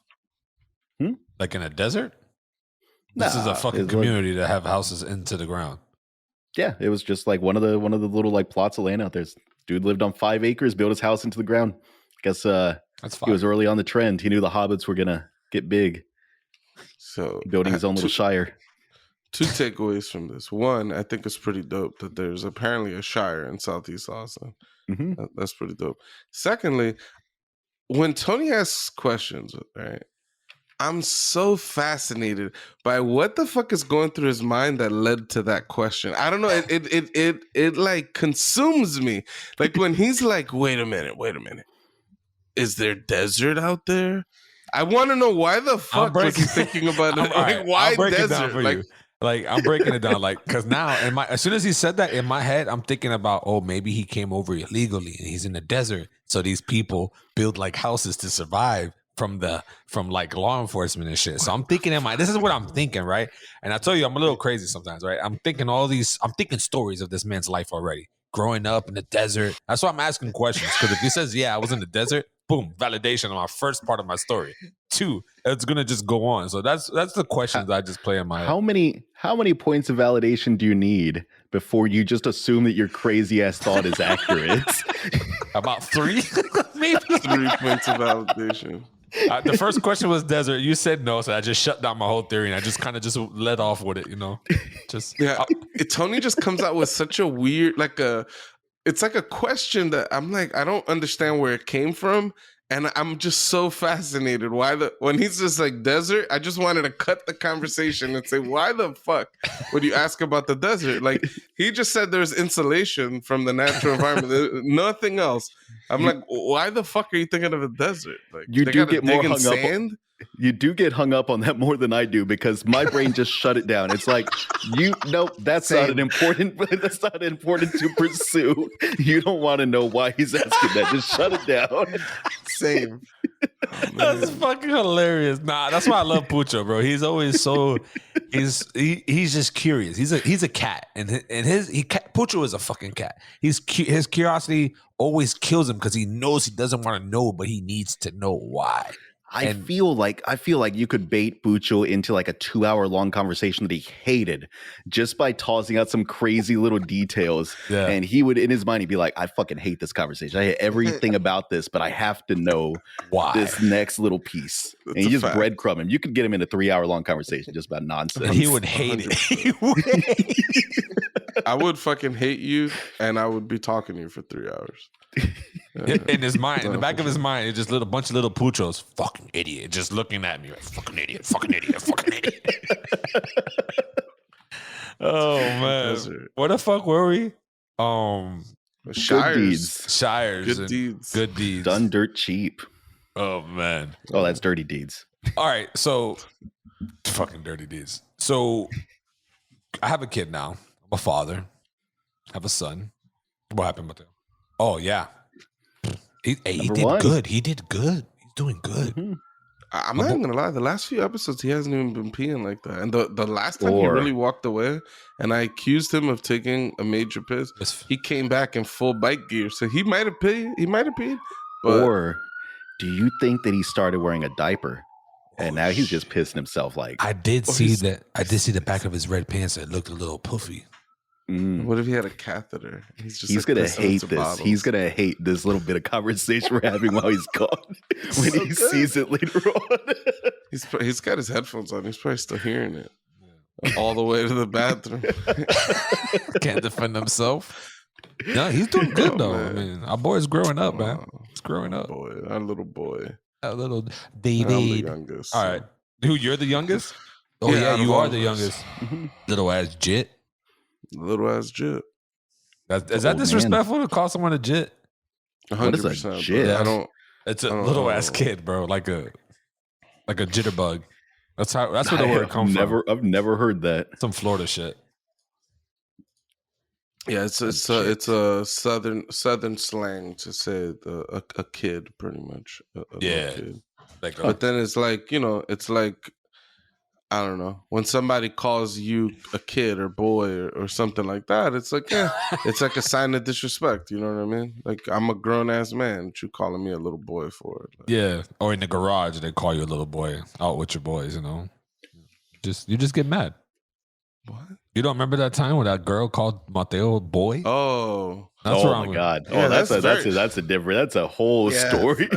Cool. Like in a desert? This is a fucking community that have houses into the ground. Yeah, it was just like one of the little like plots of land out there. Dude lived on 5 acres, built his house into the ground. Guess that's fine. He was early on the trend. He knew the hobbits were gonna get big, so building his own little shire. 2 takeaways from this. One, I think it's pretty dope that there's apparently a shire in Southeast Austin. Mm-hmm. That's pretty dope. Secondly, when Tony asks questions, right? I'm so fascinated by what the fuck is going through his mind that led to that question. I don't know. It like consumes me. Like when he's like, wait a minute. Is there desert out there? I want to know why the fuck was he thinking about it? Like, why desert? Like I'm breaking it down, like because now as soon as he said that in my head, I'm thinking about maybe he came over illegally and he's in the desert. So these people build like houses to survive from like law enforcement and shit. So I'm thinking this is what I'm thinking, right? And I tell you, I'm a little crazy sometimes, right? I'm thinking stories of this man's life already. Growing up in the desert. That's why I'm asking questions. Because if he says, yeah, I was in the desert, boom, validation on my first part of my story. 2, it's gonna just go on. So that's the questions I just play in my head. How many points of validation do you need before you just assume that your crazy ass thought is accurate? About 3? Maybe 3 points of validation. The first question was desert. You said no, so I just shut down my whole theory and I just kind of just let off with it, Just Tony just comes out with such a weird, it's like a question that I'm like, I don't understand where it came from, and I'm just so fascinated when he's just like desert. I just wanted to cut the conversation and say, why the fuck would you ask about the desert? Like he just said there's insulation from the natural environment, nothing else. I'm like, why the fuck are you thinking of a desert? Like you do get more hung up. You do get hung up on that more than I do because my brain just shut it down. It's like that's not an important to pursue. You don't want to know why he's asking that. Just shut it down. Same. That's fucking hilarious. Nah, that's why I love Pucho, bro. He's always he's just curious. He's a cat, and Pucho is a fucking cat. His curiosity always kills him because he knows he doesn't want to know, but he needs to know why. I feel like you could bait Pucho into like a 2-hour long conversation that he hated just by tossing out some crazy little details. Yeah. And he would, in his mind, he'd be like, I fucking hate this conversation. I hate everything about this, but I have to know why this next little piece. That's and you a just fact. breadcrumb him. You could get him in a 3-hour long conversation just about nonsense. he would hate it. He would hate it. I would fucking hate you, and I would be talking to you for 3 hours. In his mind, in the back of his mind, it's just a bunch of little Puchos. Fucking idiot, just looking at me like fucking idiot, fucking idiot, fucking idiot. Oh man, what the fuck were we? Shires. Shires, Good deeds. good deeds, Done dirt cheap. Oh man. Oh, that's dirty deeds. All right, so fucking dirty deeds. So I have a kid now. I'm a father. I have a son. What happened with him? Oh yeah, he did one. good. He did good. He's doing good. Mm-hmm. I'm not even gonna lie. The last few episodes, he hasn't even been peeing like that. And the last time he really walked away, and I accused him of taking a major piss, he came back in full bike gear. So he might have peed. He might have peed. Or do you think that he started wearing a diaper, and now he's just pissing himself? Like I did see that. I did see the back of his red pants that looked a little puffy. What if he had a catheter? He's gonna hate this. Bottles. He's gonna hate this little bit of conversation we're having while he's gone. When he sees it later on, he's got his headphones on. He's probably still hearing it all the way to the bathroom. Can't defend himself. No, he's doing good though. Man. I mean, our boy's growing up, man. He's growing up. Boy, our little boy, our little David. I'm the youngest. All right, dude, you're the youngest. Oh yeah, you are the youngest. Little ass jit. Little ass jit. Is that disrespectful to call someone a jit? 100%. Yeah, I don't. It's a little ass kid, bro. Like a jitterbug. That's where the word comes from. I've never heard that. Some Florida shit. Yeah, it's a southern slang to say a kid, pretty much. A kid. But then it's like, it's like, I don't know, when somebody calls you a kid or boy or something like that, it's like, it's like a sign of disrespect. You know what I mean? Like, I'm a grown ass man, but you calling me a little boy for it. Like, yeah, or in the garage they call you a little boy out with your boys. You just get mad. What? You don't remember that time when that girl called Mateo a boy? Oh, that's my God! Yeah, that's a different. That's a whole story.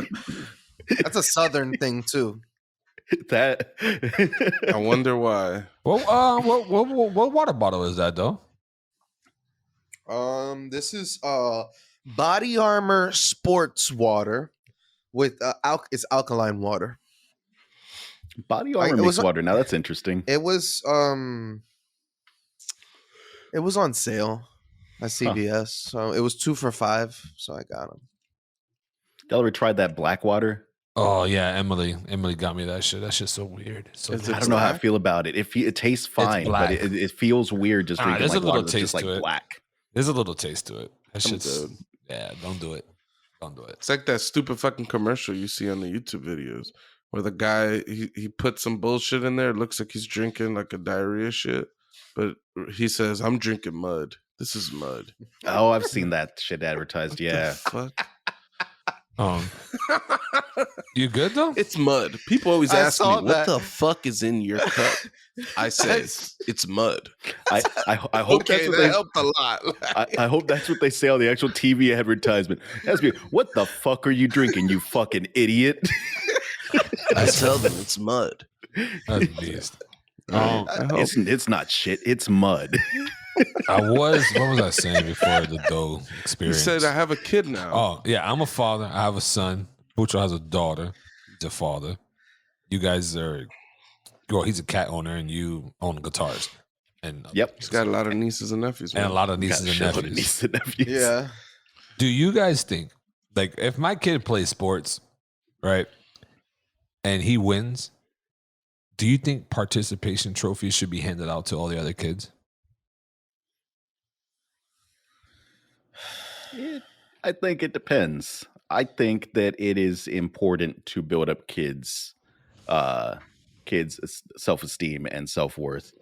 That's a southern thing too. That I wonder why. What water bottle is that though? This is Body Armor sports water with it's alkaline water. Body Armor makes water. Now that's interesting. It was on sale at CVS, so it was 2 for $5. So I got them. Y'all ever tried that black water? Oh yeah, Emily got me that shit. That shit's so weird. I don't know how I feel about it. It tastes fine, but it feels weird just drinking there's like a little water taste that's just to like it. black. There's a little taste to it. That shit's don't do it. Don't do it. It's like that stupid fucking commercial you see on the YouTube videos where the guy he put some bullshit in there. It looks like he's drinking like a diarrhea shit, but he says, "I'm drinking mud. This is mud." Oh, I've seen that shit advertised. Yeah. Fuck. You good though? It's mud. People always ask me, "What the fuck is in your cup?" I say, "It's mud." I hope that's what that helped a lot. I hope that's what they say on the actual TV advertisement. Ask me, "What the fuck are you drinking, you fucking idiot?" I tell them it's mud. That's beast. It's not shit. It's mud. What was I saying before the dough experience? You said I have a kid now. Oh, yeah, I'm a father. I have a son. Pucho has a daughter. He's a father. You guys he's a cat owner and you own guitars. And he's got a lot of nieces and nephews. Man. And a lot of nieces and nephews. Yeah. Do you guys think, like, if my kid plays sports, right, and he wins, do you think participation trophies should be handed out to all the other kids? I think it depends. I think that it is important to build up kids' self-esteem and self-worth.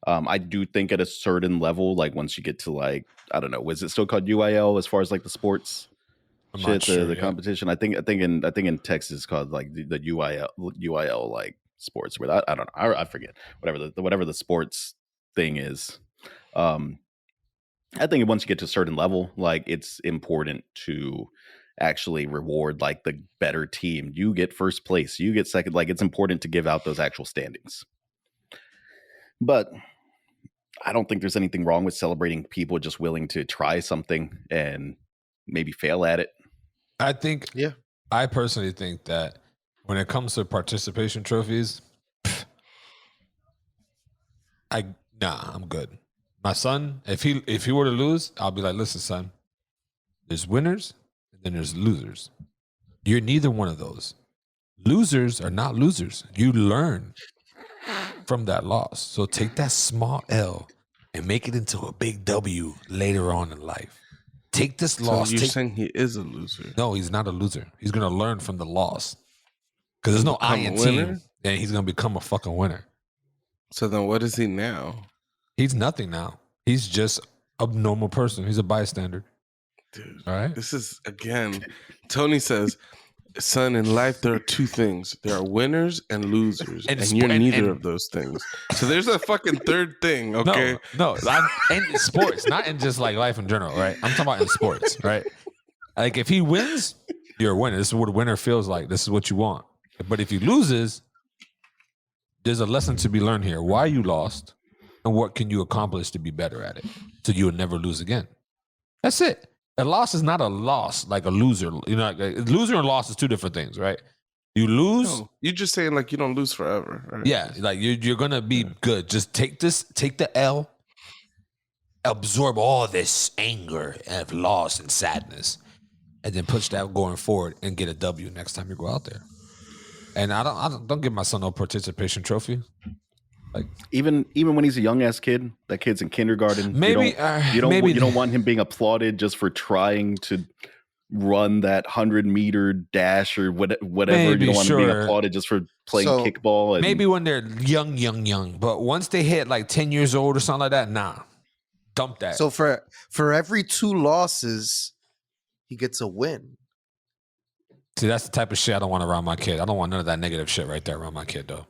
I do think at a certain level, like once you get to like, I don't know, was it still called UIL as far as like the sports? I'm not sure the yet. competition. I think in Texas it's called like the UIL like sports. Where I don't know. I forget whatever the sports thing is. I think once you get to a certain level, like it's important to actually reward like the better team. You get first place, you get second. Like it's important to give out those actual standings. But I don't think there's anything wrong with celebrating people just willing to try something and maybe fail at it. I personally think that when it comes to participation trophies, I'm good. My son, if he were to lose, I'll be like, listen, son, there's winners and then there's losers. You're neither one of those. Losers are not losers. You learn from that loss. So take that small L and make it into a big W later on in life. Take this loss. So you're saying he is a loser? No, he's not a loser. He's going to learn from the loss. Because there's no I in team, and he's going to become a fucking winner. So then what is he now? He's nothing now. He's just a normal person. He's a bystander. Dude, all right. This is, again, Tony says, son, in life, there are two things. There are winners and losers. And you're neither of those things. So there's a fucking third thing, okay? No, I'm in sports, not in just like life in general, right? I'm talking about in sports, right? Like if he wins, you're a winner. This is what a winner feels like. This is what you want. But if he loses, there's a lesson to be learned here. Why you lost and what can you accomplish to be better at it so you'll never lose again. That's it. A loss is not a loss like a loser. You know, like a loser and loss is two different things, right? You lose. No, you're just saying like you don't lose forever, right? Yeah, like you're going to be good. Just take the L, absorb all this anger and loss and sadness, and then push that going forward and get a W next time you go out there. And I don't give my son no participation trophy. Like even when he's a young ass kid, that kid's in kindergarten. Maybe you don't want him being applauded just for trying to run that 100-meter dash or whatever. Maybe, you don't want him being sure. applauded just for playing kickball. And maybe when they're young, but once they hit like 10 years old or something like that, nah, dump that. So for every 2 losses, he gets a win. See, that's the type of shit I don't want around my kid. I don't want none of that negative shit right there around my kid, though.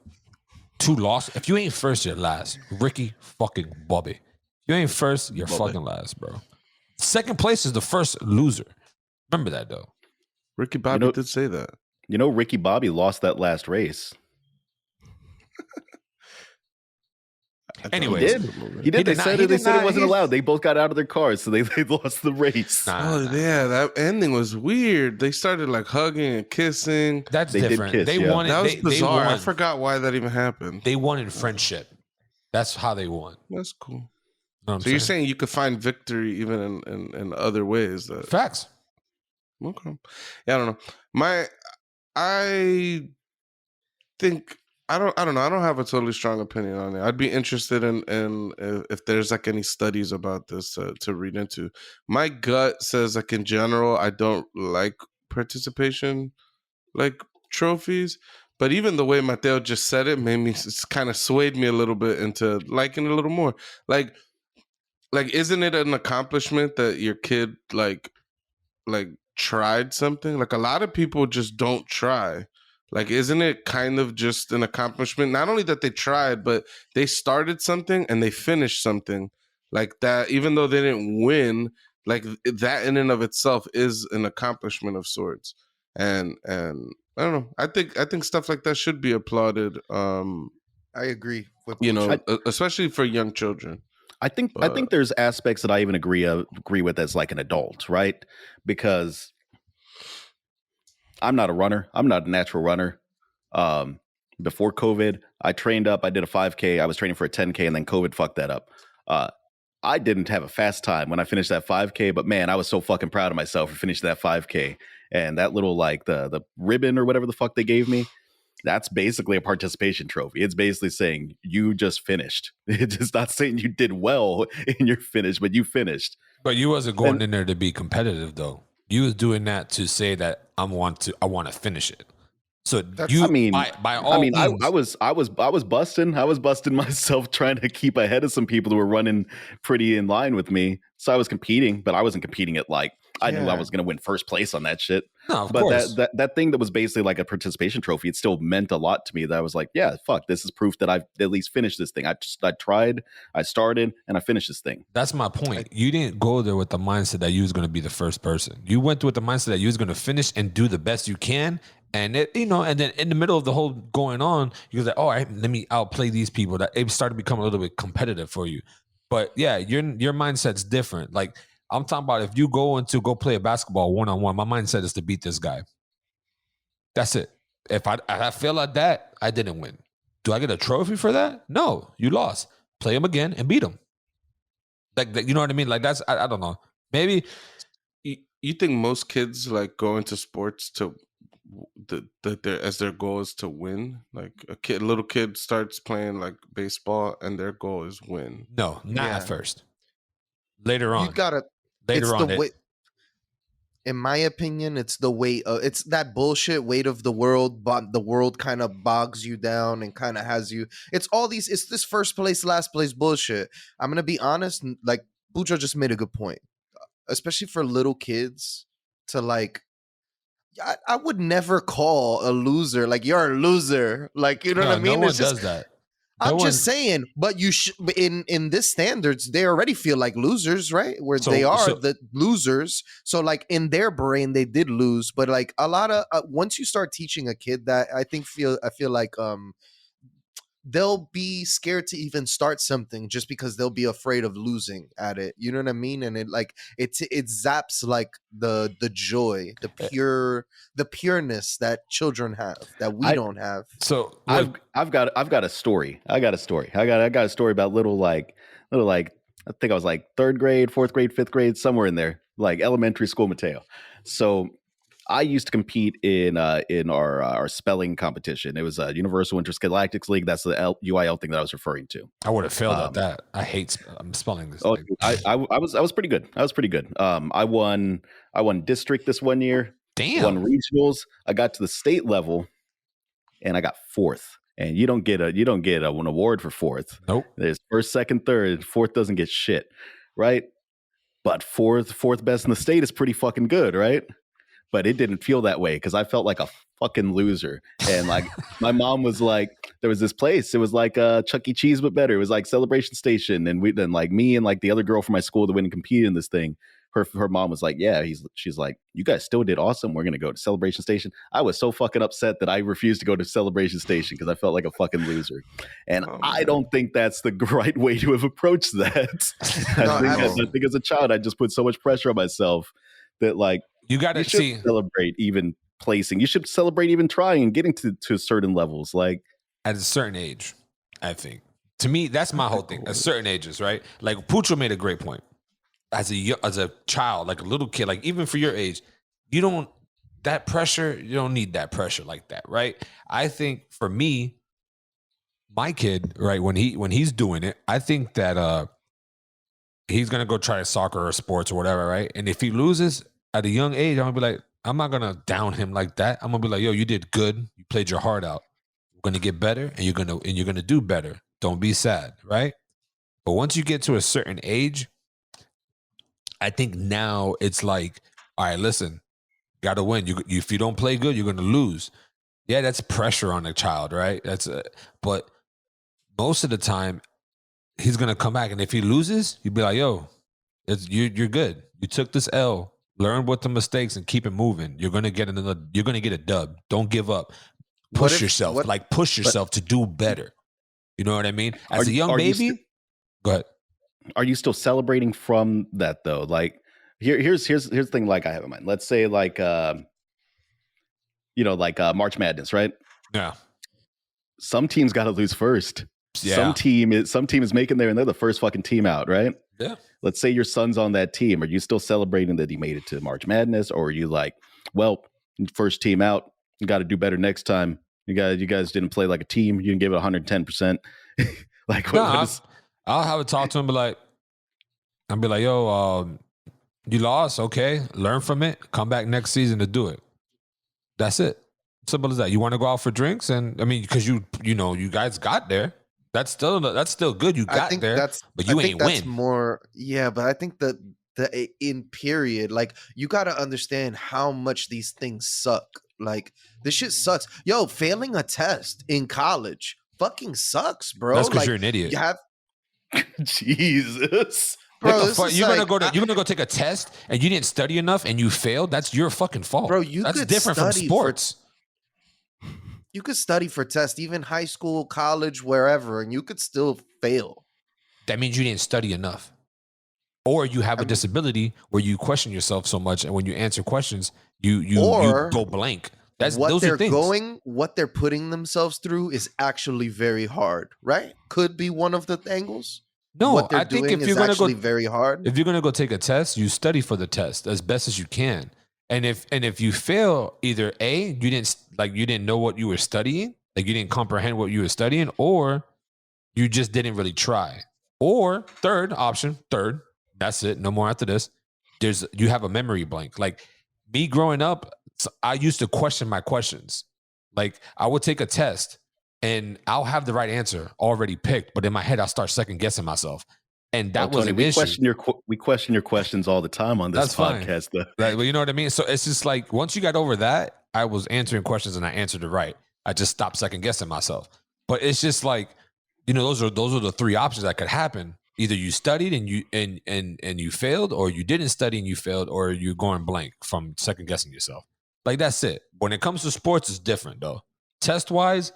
2 losses. If you ain't first, you're last. Ricky fucking Bobby. If you ain't first, you're fucking last, bro. Second place is the first loser. Remember that, though. Ricky Bobby did say that. You know, Ricky Bobby lost that last race. Anyway, he did. They said it wasn't allowed. They both got out of their cars, so they lost the race. Yeah, that ending was weird. They started like hugging and kissing. That's they different. Did kiss, they won. That was bizarre. I forgot why that even happened. They won in friendship. That's how they won. That's cool. So you're saying you could find victory even in other ways? Facts. Okay. Yeah, I don't know. I think. I don't know. I don't have a totally strong opinion on it. I'd be interested in if there's like any studies about this to read into. My gut says like in general, I don't like participation like trophies, but even the way Mateo just said it made me, it's kind of swayed me a little bit into liking it a little more. Like isn't it an accomplishment that your kid like tried something? Like a lot of people just don't try. Like, isn't it kind of just an accomplishment? Not only that they tried, but they started something and they finished something like that. Even though they didn't win, like that in and of itself is an accomplishment of sorts. And I don't know. I think stuff like that should be applauded. I agree with especially for young children. I think there's aspects that I even agree with as like an adult, right? Because I'm not a runner. I'm not a natural runner. Before COVID, I trained up. I did a 5K. I was training for a 10K, and then COVID fucked that up. I didn't have a fast time when I finished that 5K, but man, I was so fucking proud of myself for finishing that 5K. And that little like the ribbon or whatever the fuck they gave me, that's basically a participation trophy. It's basically saying you just finished. It's not saying you did well in your finish, but you finished. But you wasn't going in there to be competitive, though. You was doing that to say that I want to finish it. So I was busting myself trying to keep ahead of some people who were running pretty in line with me. So I was competing, but I wasn't competing at like I knew I was going to win first place on that shit. No, of but course. that thing that was basically like a participation trophy, it still meant a lot to me. That I was like, yeah, fuck, this is proof that I've at least finished this thing. I tried, I started, and I finished this thing. That's my point. You didn't go there with the mindset that you was going to be the first person. You went with the mindset that you was going to finish and do the best you can. And and then in the middle of the whole going on, you was like, all right, let me outplay these people. That it started to become a little bit competitive for you. But yeah, your mindset's different. Like, I'm talking about if you go play a basketball one-on-one, my mindset is to beat this guy. That's it. If I feel like that, I didn't win. Do I get a trophy for that? No, you lost. Play him again and beat him. Like, you know what I mean? Like, that's, I don't know. Maybe. You think most kids like go into sports to as their goal is to win? Like a little kid starts playing like baseball and their goal is win. No, not at first. Later on. You gotta. Later on. In my opinion, it's the weight. It's that bullshit weight of the world. But the world kind of bogs you down and kind of has you. It's all these. It's this first place, last place bullshit. I'm gonna be honest. Like Pucho just made a good point, especially for little kids to like. I would never call a loser like you're a loser. Like, you know what I mean? No one does that. I'm just saying, but you should in this standards, they already feel like losers, right? Where they are the losers. So like in their brain, they did lose. But like a lot of once you start teaching a kid that, I feel like they'll be scared to even start something just because they'll be afraid of losing at it. You know what I mean? And it like it zaps like the joy, the pureness that children have that we don't have. So I've got a story. I got a story about little like I think I was like 3rd grade, 4th grade, 5th grade, somewhere in there, like elementary school, Mateo. So I used to compete in our spelling competition. It was a Universal Intergalactic League. That's the UIL thing that I was referring to. I would have failed at that. I hate spelling this. I was pretty good. I won district this one year. Damn. Won regionals. I got to the state level, and I got 4th. And you don't get an award for 4th. Nope. There's 1st, 2nd, 3rd. 4th doesn't get shit, right? But fourth best in the state is pretty fucking good, right? But it didn't feel that way because I felt like a fucking loser. And like my mom was like, there was this place. It was like Chuck E. Cheese, but better. It was like Celebration Station. And then like me and like the other girl from my school that went and competed in this thing. Her mom was like, yeah, she's like, you guys still did awesome. We're going to go to Celebration Station. I was so fucking upset that I refused to go to Celebration Station because I felt like a fucking loser. And I don't think that's the right way to have approached that. I think as a child, I just put so much pressure on myself that like, you celebrate even placing. You should celebrate even trying and getting to certain levels. Like at a certain age, I think. To me, that's my whole thing. At certain ages, right? Like Pucho made a great point. As a child, like a little kid, like even for your age, you don't need that pressure like that, right? I think for me, my kid, right, when he's doing it, I think that he's gonna go try soccer or sports or whatever, right? And if he loses at a young age, I'm gonna be like, I'm not gonna down him like that. I'm gonna be like, yo, you did good. You played your heart out. You're gonna get better, and you're gonna do better. Don't be sad, right? But once you get to a certain age, I think now it's like, all right, listen, gotta win. If you don't play good, you're gonna lose. Yeah, that's pressure on a child, right? But most of the time, he's gonna come back, and if he loses, you'd be like, yo, you're good. You took this L. Learn what the mistakes and keep it moving. You're gonna get a dub. Don't give up. Push yourself to do better. You know what I mean? As a young baby, go ahead. Are you still celebrating from that though? Like here's the thing. Like I have in mind. Let's say like March Madness, right? Yeah. Some teams got to lose first. Yeah. Some team is making there and they're the first fucking team out, right? Yeah. Let's say your son's on that team. Are you still celebrating that he made it to March Madness, or are you like, well, first team out, you got to do better next time? You guys didn't play like a team. You didn't give it 110%. Like, I'll have a talk to him. I'll be like, yo, you lost. Okay, learn from it. Come back next season to do it. That's it. Simple as that. You want to go out for drinks, and I mean, because you guys got there. That's still good. You got there, but you ain't win. More, yeah. But I think that in period. Like, you got to understand how much these things suck. Like, this shit sucks. Yo, failing a test in college fucking sucks, bro. That's because like, you're an idiot. You have Jesus. Bro, what the fuck? You're like, gonna go take a test and you didn't study enough and you failed? That's your fucking fault. Bro, that's different from sports. You could study for tests, even high school, college, wherever, and you could still fail. That means you didn't study enough. Or you have a disability where you question yourself so much, and when you answer questions, you go blank. Those are things. What they're putting themselves through is actually very hard, right? Could be one of the angles. No, what they're I think doing if you're is actually very hard. If you're gonna go take a test, you study for the test as best as you can. And if you fail, either A, you didn't know what you were studying, like you didn't comprehend what you were studying, or you just didn't really try. Or third option, that's it, no more after this. You have a memory blank. Like me growing up, I used to question my questions. Like I would take a test and I'll have the right answer already picked, but in my head I'll start second guessing myself. And that was an issue. We question your questions all the time on this podcast. Right, well, you know what I mean? So it's just like once you got over that, I was answering questions and I answered it right. I just stopped second guessing myself. But it's just like, those are the three options that could happen. Either you studied and you failed, or you didn't study and you failed, or you're going blank from second guessing yourself. Like that's it. When it comes to sports, it's different though. Test wise,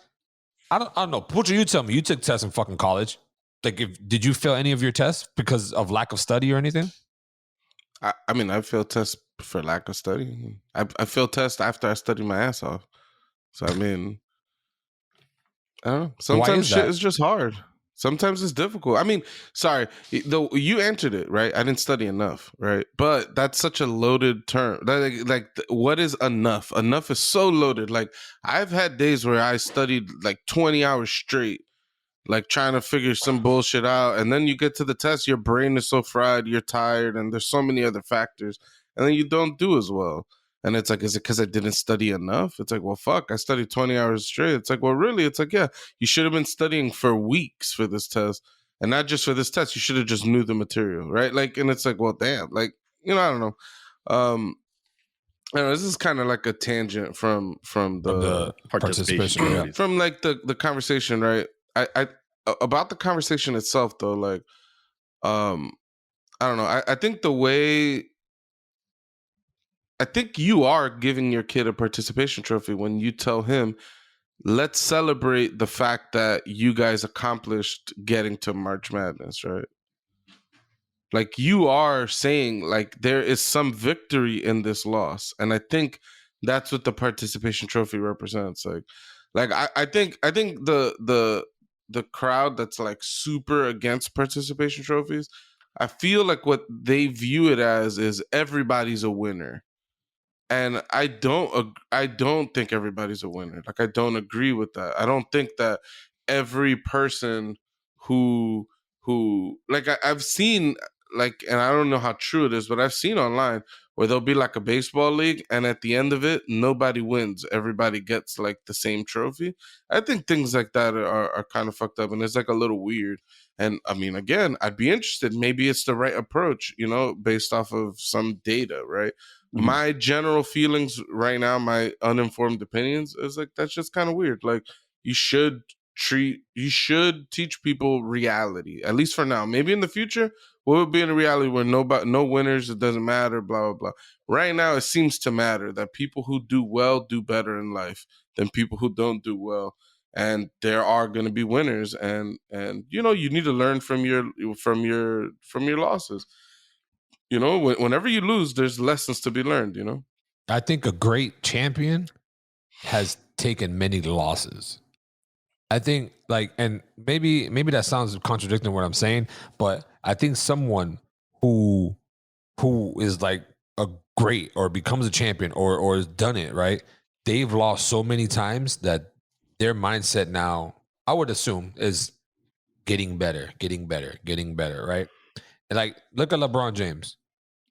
I don't know. Pucho, you tell me. You took tests in fucking college. Like, did you fail any of your tests because of lack of study or anything? I mean, I failed tests for lack of study. I failed tests after I studied my ass off. So I mean, I don't know. Sometimes shit is just hard. Sometimes it's difficult. I mean, sorry, though you answered it right. I didn't study enough, right? But that's such a loaded term. Like, what is enough? Enough is so loaded. Like, I've had days where I studied like 20 hours straight, like trying to figure some bullshit out, and then you get to the test, your brain is so fried, you're tired, and there's so many other factors, and then you don't do as well. And it's like, is it because I didn't study enough? It's like, well, fuck, I studied 20 hours straight. It's like, well, really? It's like, yeah, you should have been studying for weeks for this test. And not just for this test, you should have just knew the material, right? Like, and it's like, well, damn. Like, I don't know. I don't know, this is kind of like a tangent from the participation. Yeah. From like the conversation, right? I about the conversation itself, though, like, I don't know. I think I think you are giving your kid a participation trophy when you tell him, let's celebrate the fact that you guys accomplished getting to March Madness, right? Like, you are saying, like, there is some victory in this loss. And I think that's what the participation trophy represents. Like I think the crowd that's like super against participation trophies, I feel like what they view it as is everybody's a winner. And I don't think everybody's a winner. Like, I don't agree with that. I don't think that every person who like I've seen, like, and I don't know how true it is, but I've seen online where there'll be like a baseball league, and at the end of it, nobody wins. Everybody gets like the same trophy. I think things like that are kind of fucked up, and it's like a little weird. And I mean, again, I'd be interested. Maybe it's the right approach, based off of some data, right? Mm-hmm. My general feelings right now, my uninformed opinions, is like, that's just kind of weird. Like, you should teach people reality, at least for now. Maybe in the future we'll be in a reality where no winners, it doesn't matter, blah blah blah. Right now it seems to matter that people who do well do better in life than people who don't do well, and there are going to be winners, and you need to learn from your losses. Whenever you lose, there's lessons to be learned. I think a great champion has taken many losses. I think, like, and maybe that sounds contradicting what I'm saying, but I think someone who is like a great or becomes a champion or has done it, right? They've lost so many times that their mindset now, I would assume, is getting better, right? And like, look at LeBron James.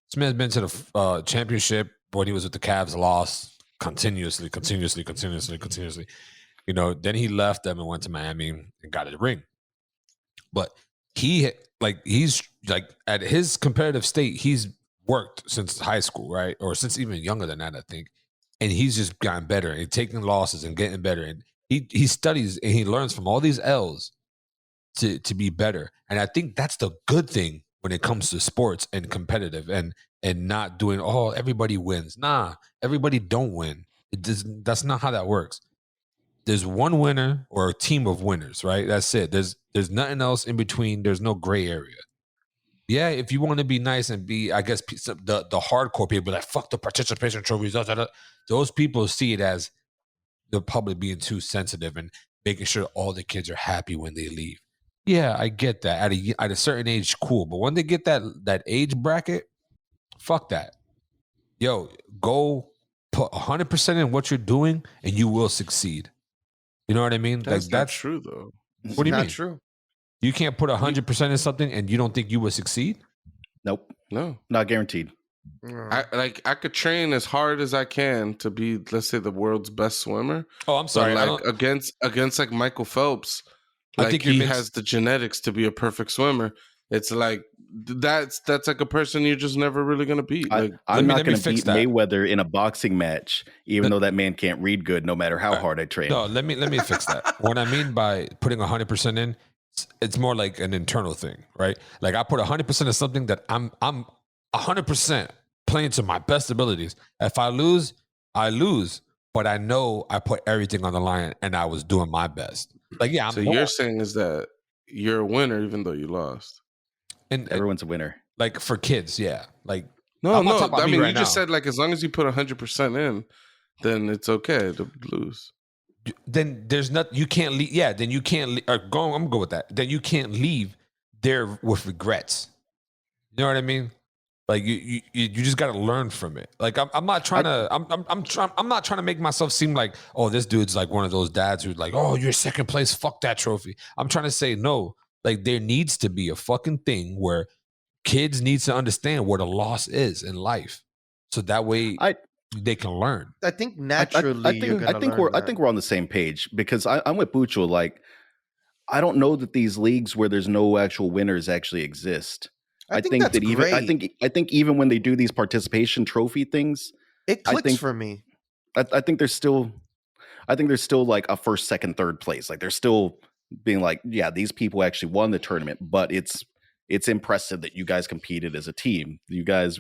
This man's been to the championship when he was with the Cavs, lost continuously. Then he left them and went to Miami and got a ring. But he's like, at his competitive state, he's worked since high school, right? Or since even younger than that, I think. And he's just gotten better and taking losses and getting better. And he studies and he learns from all these L's to be better. And I think that's the good thing when it comes to sports and competitive and not doing, everybody wins. Nah, everybody don't win. That's not how that works. There's one winner or a team of winners, right? That's it. There's nothing else in between. There's no gray area. Yeah, if you want to be nice and be, I guess, the hardcore people like, fuck the participation trophies, those people see it as the public being too sensitive and making sure all the kids are happy when they leave. Yeah, I get that. At a certain age, cool. But when they get that age bracket, fuck that. Yo, go put 100% in what you're doing and you will succeed. You know what I mean? That's not true, though. What do you mean? Not true. You can't put 100% in something and you don't think you will succeed? Nope. No. Not guaranteed. I could train as hard as I can to be, let's say, the world's best swimmer. Oh, I'm sorry. Like against like Michael Phelps, like I think he has the genetics to be a perfect swimmer. It's like that's like a person you're just never really gonna beat. Like, I'm not gonna beat Mayweather in a boxing match, even though that man can't read good, no matter how hard I train. No, let me fix that. What I mean by putting 100% in, it's more like an internal thing, right? Like I put 100% of something that I'm 100% playing to my best abilities. If I lose, I lose, but I know I put everything on the line and I was doing my best. Like, yeah. You're saying is that you're a winner even though you lost. And everyone's a winner. Like for kids, yeah. Like no. I mean, you just said like as long as you put 100% in, then it's okay to lose. Then there's not. You can't leave. Yeah. Then you can't. I'm gonna go with that. Then you can't leave there with regrets. You know what I mean? Like you just got to learn from it. Like I'm not trying to. I'm not trying to make myself seem like, oh, this dude's like one of those dads who's like, oh, you're second place. Fuck that trophy. I'm trying to say no. Like there needs to be a fucking thing where kids need to understand what a loss is in life, so that way they can learn. I think naturally, I think we're on the same page because I'm with Pucho. Like I don't know that these leagues where there's no actual winners actually exist. I think that even great. I think even when they do these participation trophy things, it clicks for me. I think there's still like a first, second, third place. Like they're still being like, yeah, these people actually won the tournament, but it's impressive that you guys competed as a team. You guys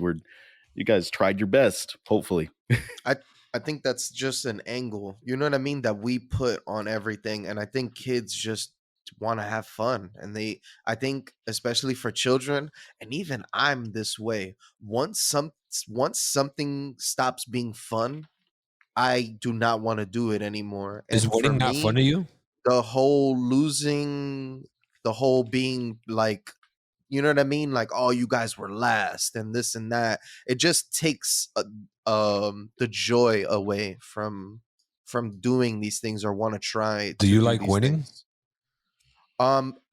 tried your best, hopefully. I think that's just an angle, you know what I mean, that we put on everything. And I think kids just want to have fun. And I think especially for children, and even I'm this way, once something stops being fun, I do not want to do it anymore. Is winning not fun to you? The whole losing, the whole being like, you know what I mean? Like, oh, you guys were last and this and that. It just takes the joy away from doing these things or want to try. Do you like winning? Things.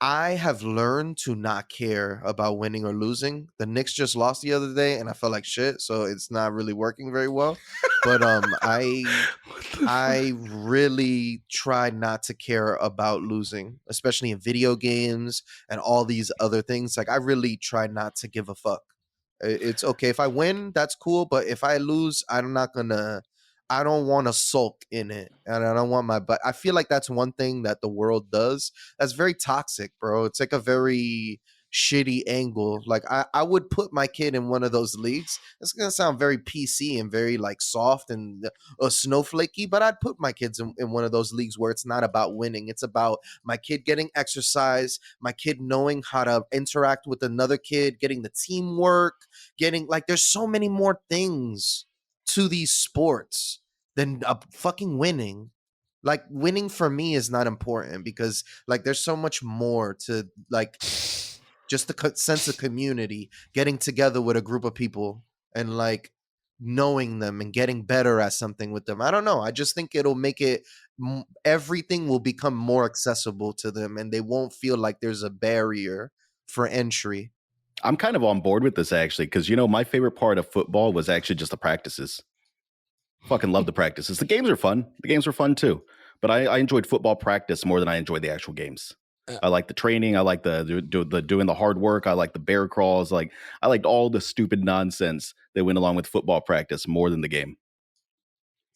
I have learned to not care about winning or losing. The Knicks just lost the other day, and I felt like shit, so it's not really working very well. But I really try not to care about losing, especially in video games and all these other things. Like I really try not to give a fuck. It's okay if I win, that's cool. But if I lose, I don't want to sulk in it, and I don't want but I feel like that's one thing that the world does that's very toxic, bro. It's like a very shitty angle. Like I would put my kid in one of those leagues. It's gonna sound very PC and very like soft and snowflakey, but I'd put my kids in one of those leagues where it's not about winning. It's about my kid getting exercise, my kid knowing how to interact with another kid, getting the teamwork, getting like there's so many more things to these sports than fucking winning. Like winning for me is not important because like there's so much more to like just the sense of community, getting together with a group of people and like knowing them and getting better at something with them. I don't know. I just think it'll make it everything will become more accessible to them and they won't feel like there's a barrier for entry. I'm kind of on board with this actually, because my favorite part of football was actually just the practices. Fucking love the practices. The games are fun. The games were fun too, but I enjoyed football practice more than I enjoyed the actual games. I like the training. I like the doing the hard work. I like the bear crawls. Like I liked all the stupid nonsense that went along with football practice more than the game.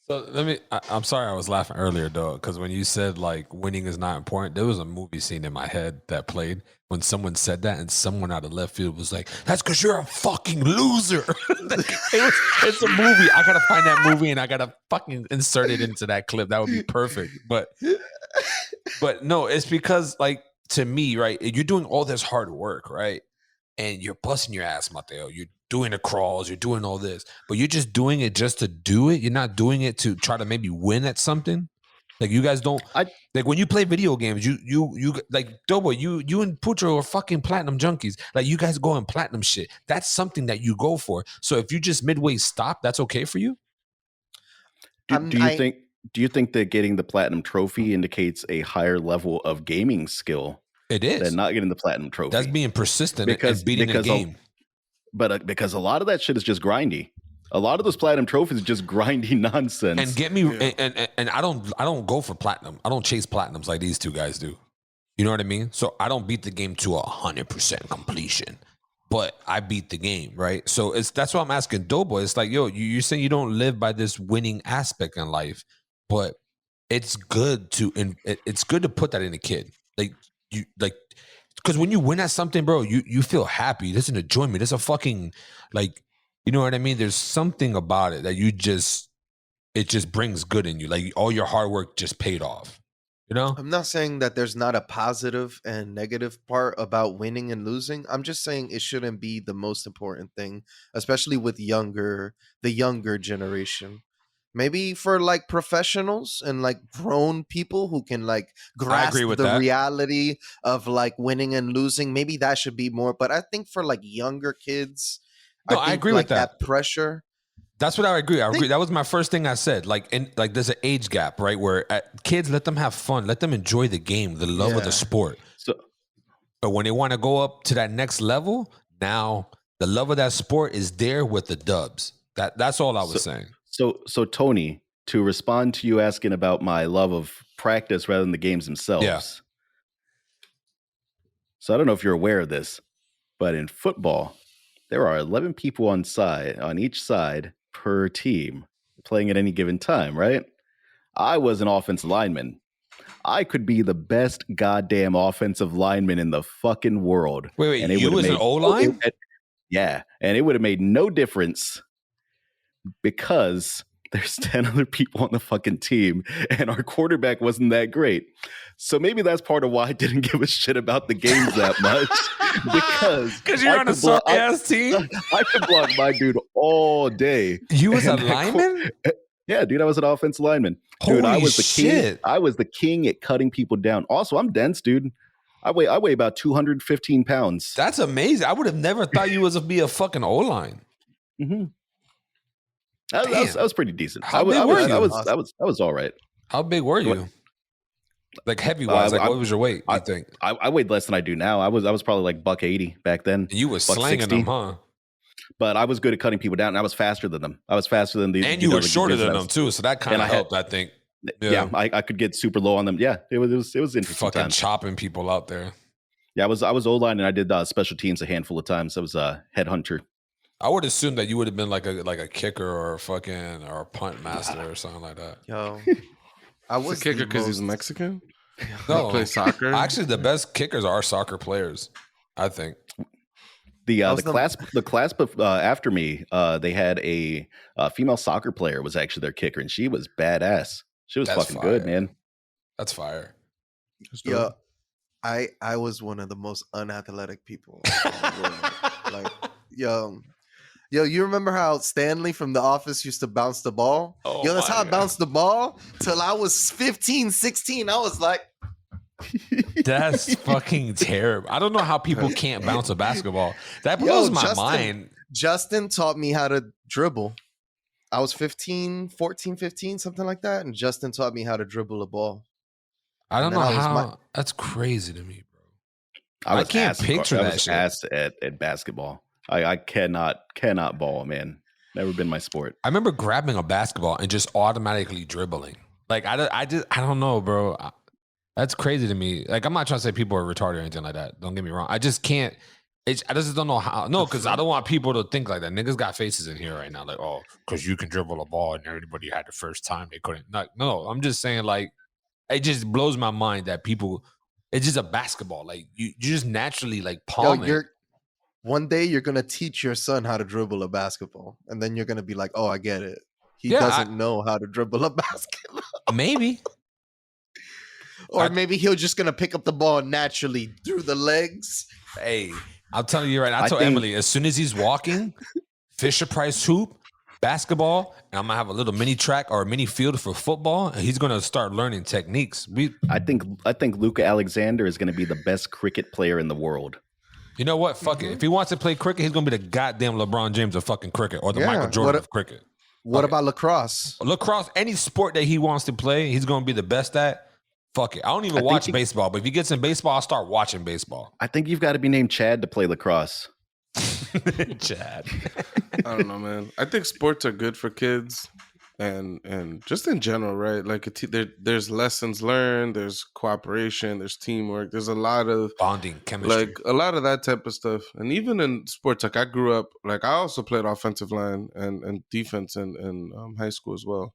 So I'm sorry I was laughing earlier, though, because when you said like winning is not important, there was a movie scene in my head that played when someone said that, and someone out of left field was like, "That's because you're a fucking loser." It's a movie. I gotta find that movie and I gotta fucking insert it into that clip. That would be perfect. But no, it's because like to me, right? You're doing all this hard work, right? And you're busting your ass, Mateo. You're doing the crawls, you're doing all this, but you're just doing it just to do it. You're not doing it to try to maybe win at something. Like you guys don't like when you play video games, you like Doughboy, you and Pucho are fucking platinum junkies. Like you guys go in platinum shit. That's something that you go for. So if you just midway stop, that's okay for you? Do you think that getting the platinum trophy indicates a higher level of gaming skill? It is. Than not getting the platinum trophy. That's being persistent and beating the game. But because a lot of that shit is just grindy. A lot of those platinum trophies are just grindy nonsense. And get me and I don't go for platinum. I don't chase platinums like these two guys do. You know what I mean? So I don't beat the game to 100% completion, but I beat the game, right? So that's why I'm asking Doughboy. It's like, yo, you're saying you don't live by this winning aspect in life, but it's good to put that in a kid. Because when you win at something, bro, you feel happy. There's an enjoyment. There's a fucking like, you know what I mean? There's something about it that it just brings good in you. Like all your hard work just paid off. You know? I'm not saying that there's not a positive and negative part about winning and losing. I'm just saying it shouldn't be the most important thing, especially with the younger generation. Maybe for like professionals and like grown people who can like grasp the reality of like winning and losing, maybe that should be more. But I think for like younger kids, I agree like with that pressure. That's what I agree. I agree. That was my first thing I said. Like there's an age gap, right? Where kids, let them have fun, let them enjoy the game, the love of the sport. But when they want to go up to that next level, now the love of that sport is there with the dubs. That's all I was saying. So Tony, to respond to you asking about my love of practice rather than the games themselves. Yeah. So I don't know if you're aware of this, but in football, there are 11 people on each side per team playing at any given time, right? I was an offensive lineman. I could be the best goddamn offensive lineman in the fucking world. Wait, and you was an O-line? Yeah, and it would have made no difference because there's 10 other people on the fucking team and our quarterback wasn't that great. So maybe that's part of why I didn't give a shit about the games that much. Because you're on a sorry-ass team? I could block my dude all day. You was a lineman? Yeah, dude, I was an offensive lineman. Dude, I was the king. I was the king at cutting people down. Also, I'm dense, dude. I weigh about 215 pounds. That's amazing. I would have never thought you was be a fucking O-line. Mm-hmm. That was pretty decent. How big were you? I was all right. How big were you? Like heavy wise, what was your weight? I think I weighed less than I do now. I was probably like $180 back then. And you was slanging them, huh? But I was good at cutting people down, and I was faster than them. I was faster than these. And you were shorter than them too, so that kind of helped, I think. Yeah, I could get super low on them. Yeah, it was interesting. Fucking chopping people out there. Yeah, I was O-line, and I did special teams a handful of times. I was a headhunter. I would assume that you would have been like a kicker or a punt master or something like that. Yo, I was a kicker because he's Mexican. No, play soccer. Actually, the best kickers are soccer players, I think. The class after me, they had a female soccer player was actually their kicker, and she was badass. She was fucking good, man. That's fire. Yeah, I was one of the most unathletic people in the world. Like, Yo, you remember how Stanley from The Office used to bounce the ball? Oh, that's how I bounced the ball till I was 15, 16. I was like... That's fucking terrible. I don't know how people can't bounce a basketball. That blows my mind. Justin taught me how to dribble. I was 14, 15, something like that. And Justin taught me how to dribble a ball. I don't know how. That's crazy to me, bro. I can't picture that shit. I was ass at basketball. I cannot ball, man. Never been my sport. I remember grabbing a basketball and just automatically dribbling. Like I don't know, bro. That's crazy to me. Like, I'm not trying to say people are retarded or anything like that. Don't get me wrong. I just can't. I just don't know how. No, because I don't want people to think like that. Niggas got faces in here right now. Like, oh, because you can dribble a ball and everybody had the first time they couldn't. Like, no, I'm just saying, like, it just blows my mind that people, it's just a basketball. Like, you just naturally, like, palm it. One day you're going to teach your son how to dribble a basketball. And then you're going to be like, oh, I get it. He doesn't know how to dribble a basketball. Maybe. Or maybe he'll just going to pick up the ball naturally through the legs. Hey, I'll tell you right. I told Emily, as soon as he's walking, Fisher Price hoop, basketball, and I'm going to have a little mini track or a mini field for football, and he's going to start learning techniques. I think Luca Alexander is going to be the best cricket player in the world. You know what? Fuck it. If he wants to play cricket, he's going to be the goddamn LeBron James of fucking cricket or the Michael Jordan of cricket. What about lacrosse? Lacrosse, any sport that he wants to play, he's going to be the best at. Fuck it. I don't even watch baseball, but if he gets in baseball, I'll start watching baseball. I think you've got to be named Chad to play lacrosse. Chad. I don't know, man. I think sports are good for kids and just in general, right? Like there's lessons learned, there's cooperation, there's teamwork, there's a lot of bonding, chemistry, like a lot of that type of stuff. And even in sports, like I grew up, like I also played offensive line and defense in high school as well.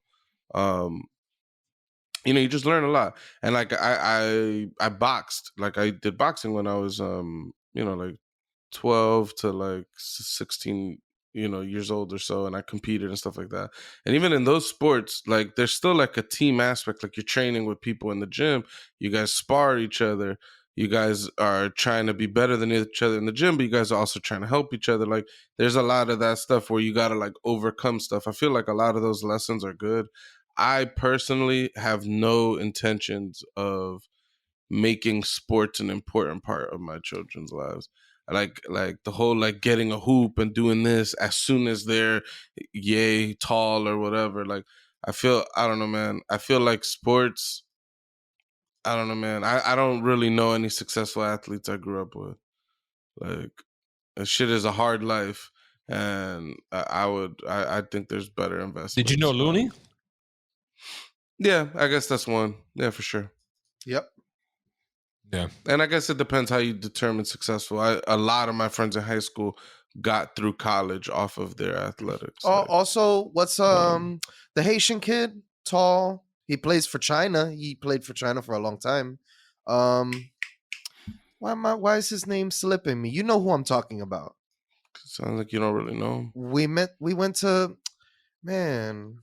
You know, you just learn a lot. And like I boxed, like I did boxing when I was you know, like 12 to like 16, you know, years old or so, and I competed and stuff like that. And even in those sports, like there's still like a team aspect. Like you're training with people in the gym, you guys spar each other, you guys are trying to be better than each other in the gym, but you guys are also trying to help each other. Like there's a lot of that stuff where you got to like overcome stuff. I feel like a lot of those lessons are good. I personally have no intentions of making sports an important part of my children's lives. Like the whole like getting a hoop and doing this as soon as they're yay tall or whatever. Like I don't know, man. I feel like sports, I don't know, man. I don't really know any successful athletes I grew up with. Like that shit is a hard life, and I think there's better investments. Did you know Looney? Yeah, I guess that's one. Yeah, for sure. Yep. Yeah. And I guess it depends how you determine successful. A lot of my friends in high school got through college off of their athletics. Also, what's the Haitian kid? Tall. He plays for China. He played for China for a long time. Why is his name slipping me? You know who I'm talking about. Sounds like you don't really know him. We went to, man.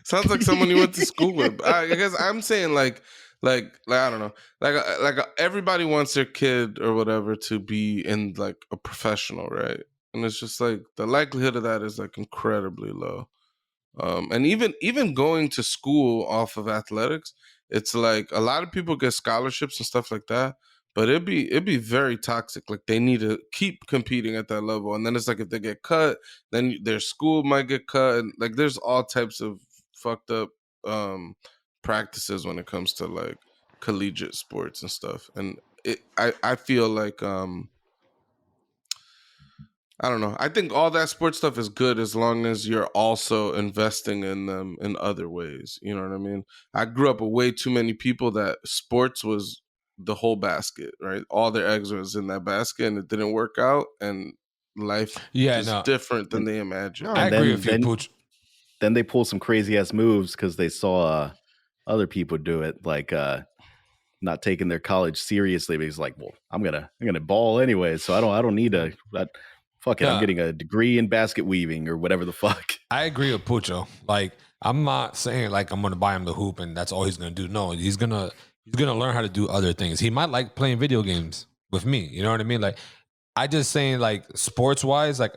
Sounds like someone you went to school with. I guess I'm saying like I don't know, like everybody wants their kid or whatever to be in like a professional, right? And it's just like the likelihood of that is like incredibly low. And even going to school off of athletics, it's like a lot of people get scholarships and stuff like that, but it'd be very toxic. Like they need to keep competing at that level, and then it's like if they get cut, then their school might get cut, and like there's all types of fucked up practices when it comes to like collegiate sports and stuff. And I feel like I don't know. I think all that sports stuff is good as long as you're also investing in them in other ways. You know what I mean? I grew up with way too many people that sports was the whole basket, right? All their eggs was in that basket, and it didn't work out, and life is different than they imagined. I agree with you, Pucho. Then they pull some crazy ass moves because they saw other people do it, like not taking their college seriously. But he's like, well, I'm gonna ball anyway, so I don't need a. Fuck it, I'm getting a degree in basket weaving or whatever the fuck. I agree with Pucho. Like, I'm not saying like I'm gonna buy him the hoop and that's all he's gonna do. No, he's gonna learn how to do other things. He might like playing video games with me. You know what I mean? Like, I just saying like sports wise, like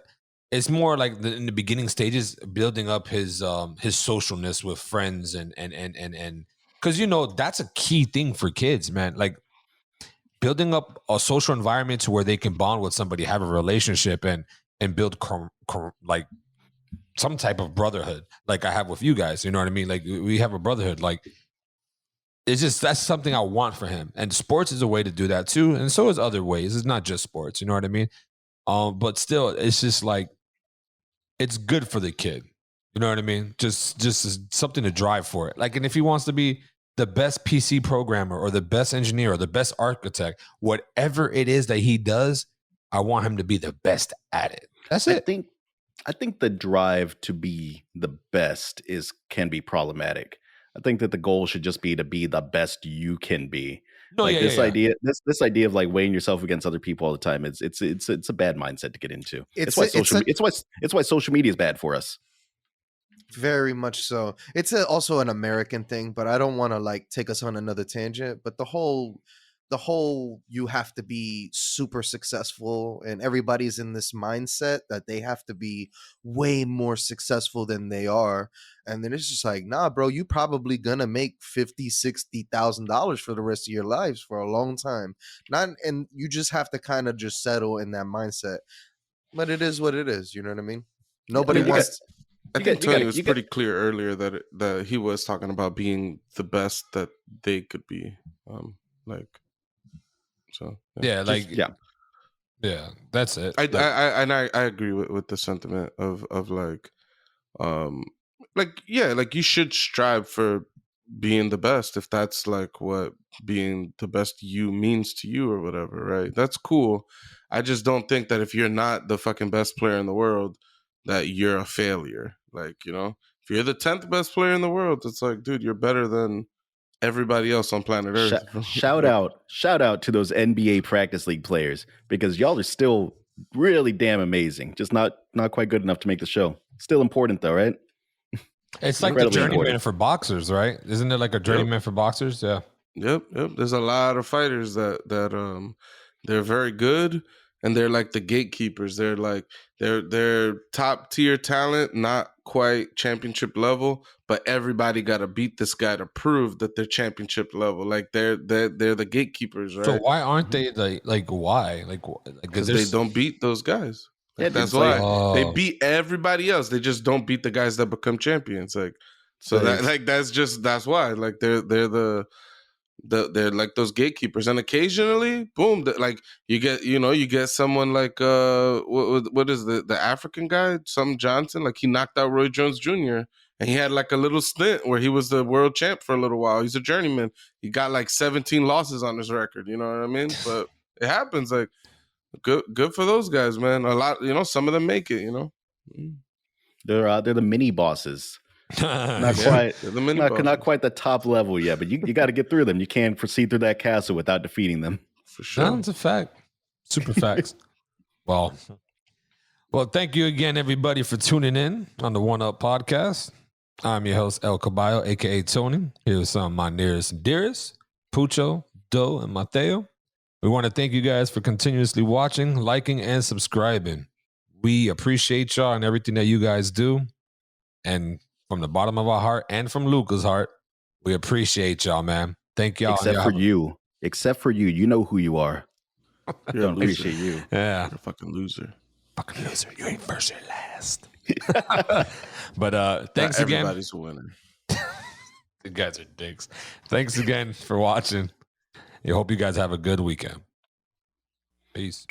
it's more like in the beginning stages, building up his socialness with friends and because you know that's a key thing for kids, man. Like, building up a social environment to where they can bond with somebody, have a relationship, and build like some type of brotherhood, like I have with you guys. You know what I mean? Like we have a brotherhood. Like it's just that's something I want for him, and sports is a way to do that too, and so is other ways. It's not just sports. You know what I mean? But still, it's just like it's good for the kid. You know what I mean? Just something to drive for it. Like, and if he wants to be the best PC programmer or the best engineer or the best architect, whatever it is that he does, I want him to be the best at it. That's it. I think the drive to be the best can be problematic. I think that the goal should just be to be the best you can be. No, like yeah, this yeah, idea, this idea of like weighing yourself against other people all the time. It's a bad mindset to get into. It's why social media is bad for us. Very much so. It's also an American thing, but I don't want to like take us on another tangent. But the whole you have to be super successful, and everybody's in this mindset that they have to be way more successful than they are. And then it's just like, nah, bro, you probably gonna make $50,000-$60,000 for the rest of your lives for a long time. And you just have to kind of just settle in that mindset. But it is what it is. You know what I mean? Nobody wants. I think Tony was pretty clear earlier that he was talking about being the best that they could be. That's it. I agree with the sentiment of you should strive for being the best if that's like what being the best you means to you or whatever, right? That's cool. I just don't think that if you're not the fucking best player in the world that you're a failure. Like, you know, if you're the 10th best player in the world, it's like, dude, you're better than everybody else on planet Earth. Shout out to those NBA practice league players, because y'all are still really damn amazing. Just not quite good enough to make the show. Still important though, right? It's like the journeyman for boxers, right? Isn't it like a journeyman for boxers? Yeah. Yep. There's a lot of fighters that they're very good, and they're like the gatekeepers. They're like they're top tier talent, not quite championship level, but everybody got to beat this guy to prove that they're championship level. Like they're the gatekeepers, right? So why aren't they why? Because they don't beat those guys. That's why they beat everybody else. They just don't beat the guys that become champions. That's why. Like they're like those gatekeepers, and occasionally, boom, you get someone like what is the African guy, some Johnson, like he knocked out Roy Jones Jr. and he had like a little stint where he was the world champ for a little while. He's a journeyman. He got like 17 losses on his record. You know what I mean? But it happens. Like good for those guys, man. A lot, some of them make it. They're the mini bosses. Not quite the top level yet, but you got to get through them. You can't proceed through that castle without defeating them. For sure. That's a fact. Super facts. Well, thank you again, everybody, for tuning in on the One Up Podcast. I'm your host, El Caballo, aka Tony. Here's some of my nearest and dearest, Pucho, Do, and Mateo. We want to thank you guys for continuously watching, liking, and subscribing. We appreciate y'all and everything that you guys do. And from the bottom of our heart and from Luca's heart, we appreciate y'all, man. Thank y'all. Except for you. You know who you are. Don't appreciate you. Yeah. You're a fucking loser. Fucking loser. You ain't first or last. But thanks again. Everybody's a winner. You guys are dicks. Thanks again for watching. I hope you guys have a good weekend. Peace.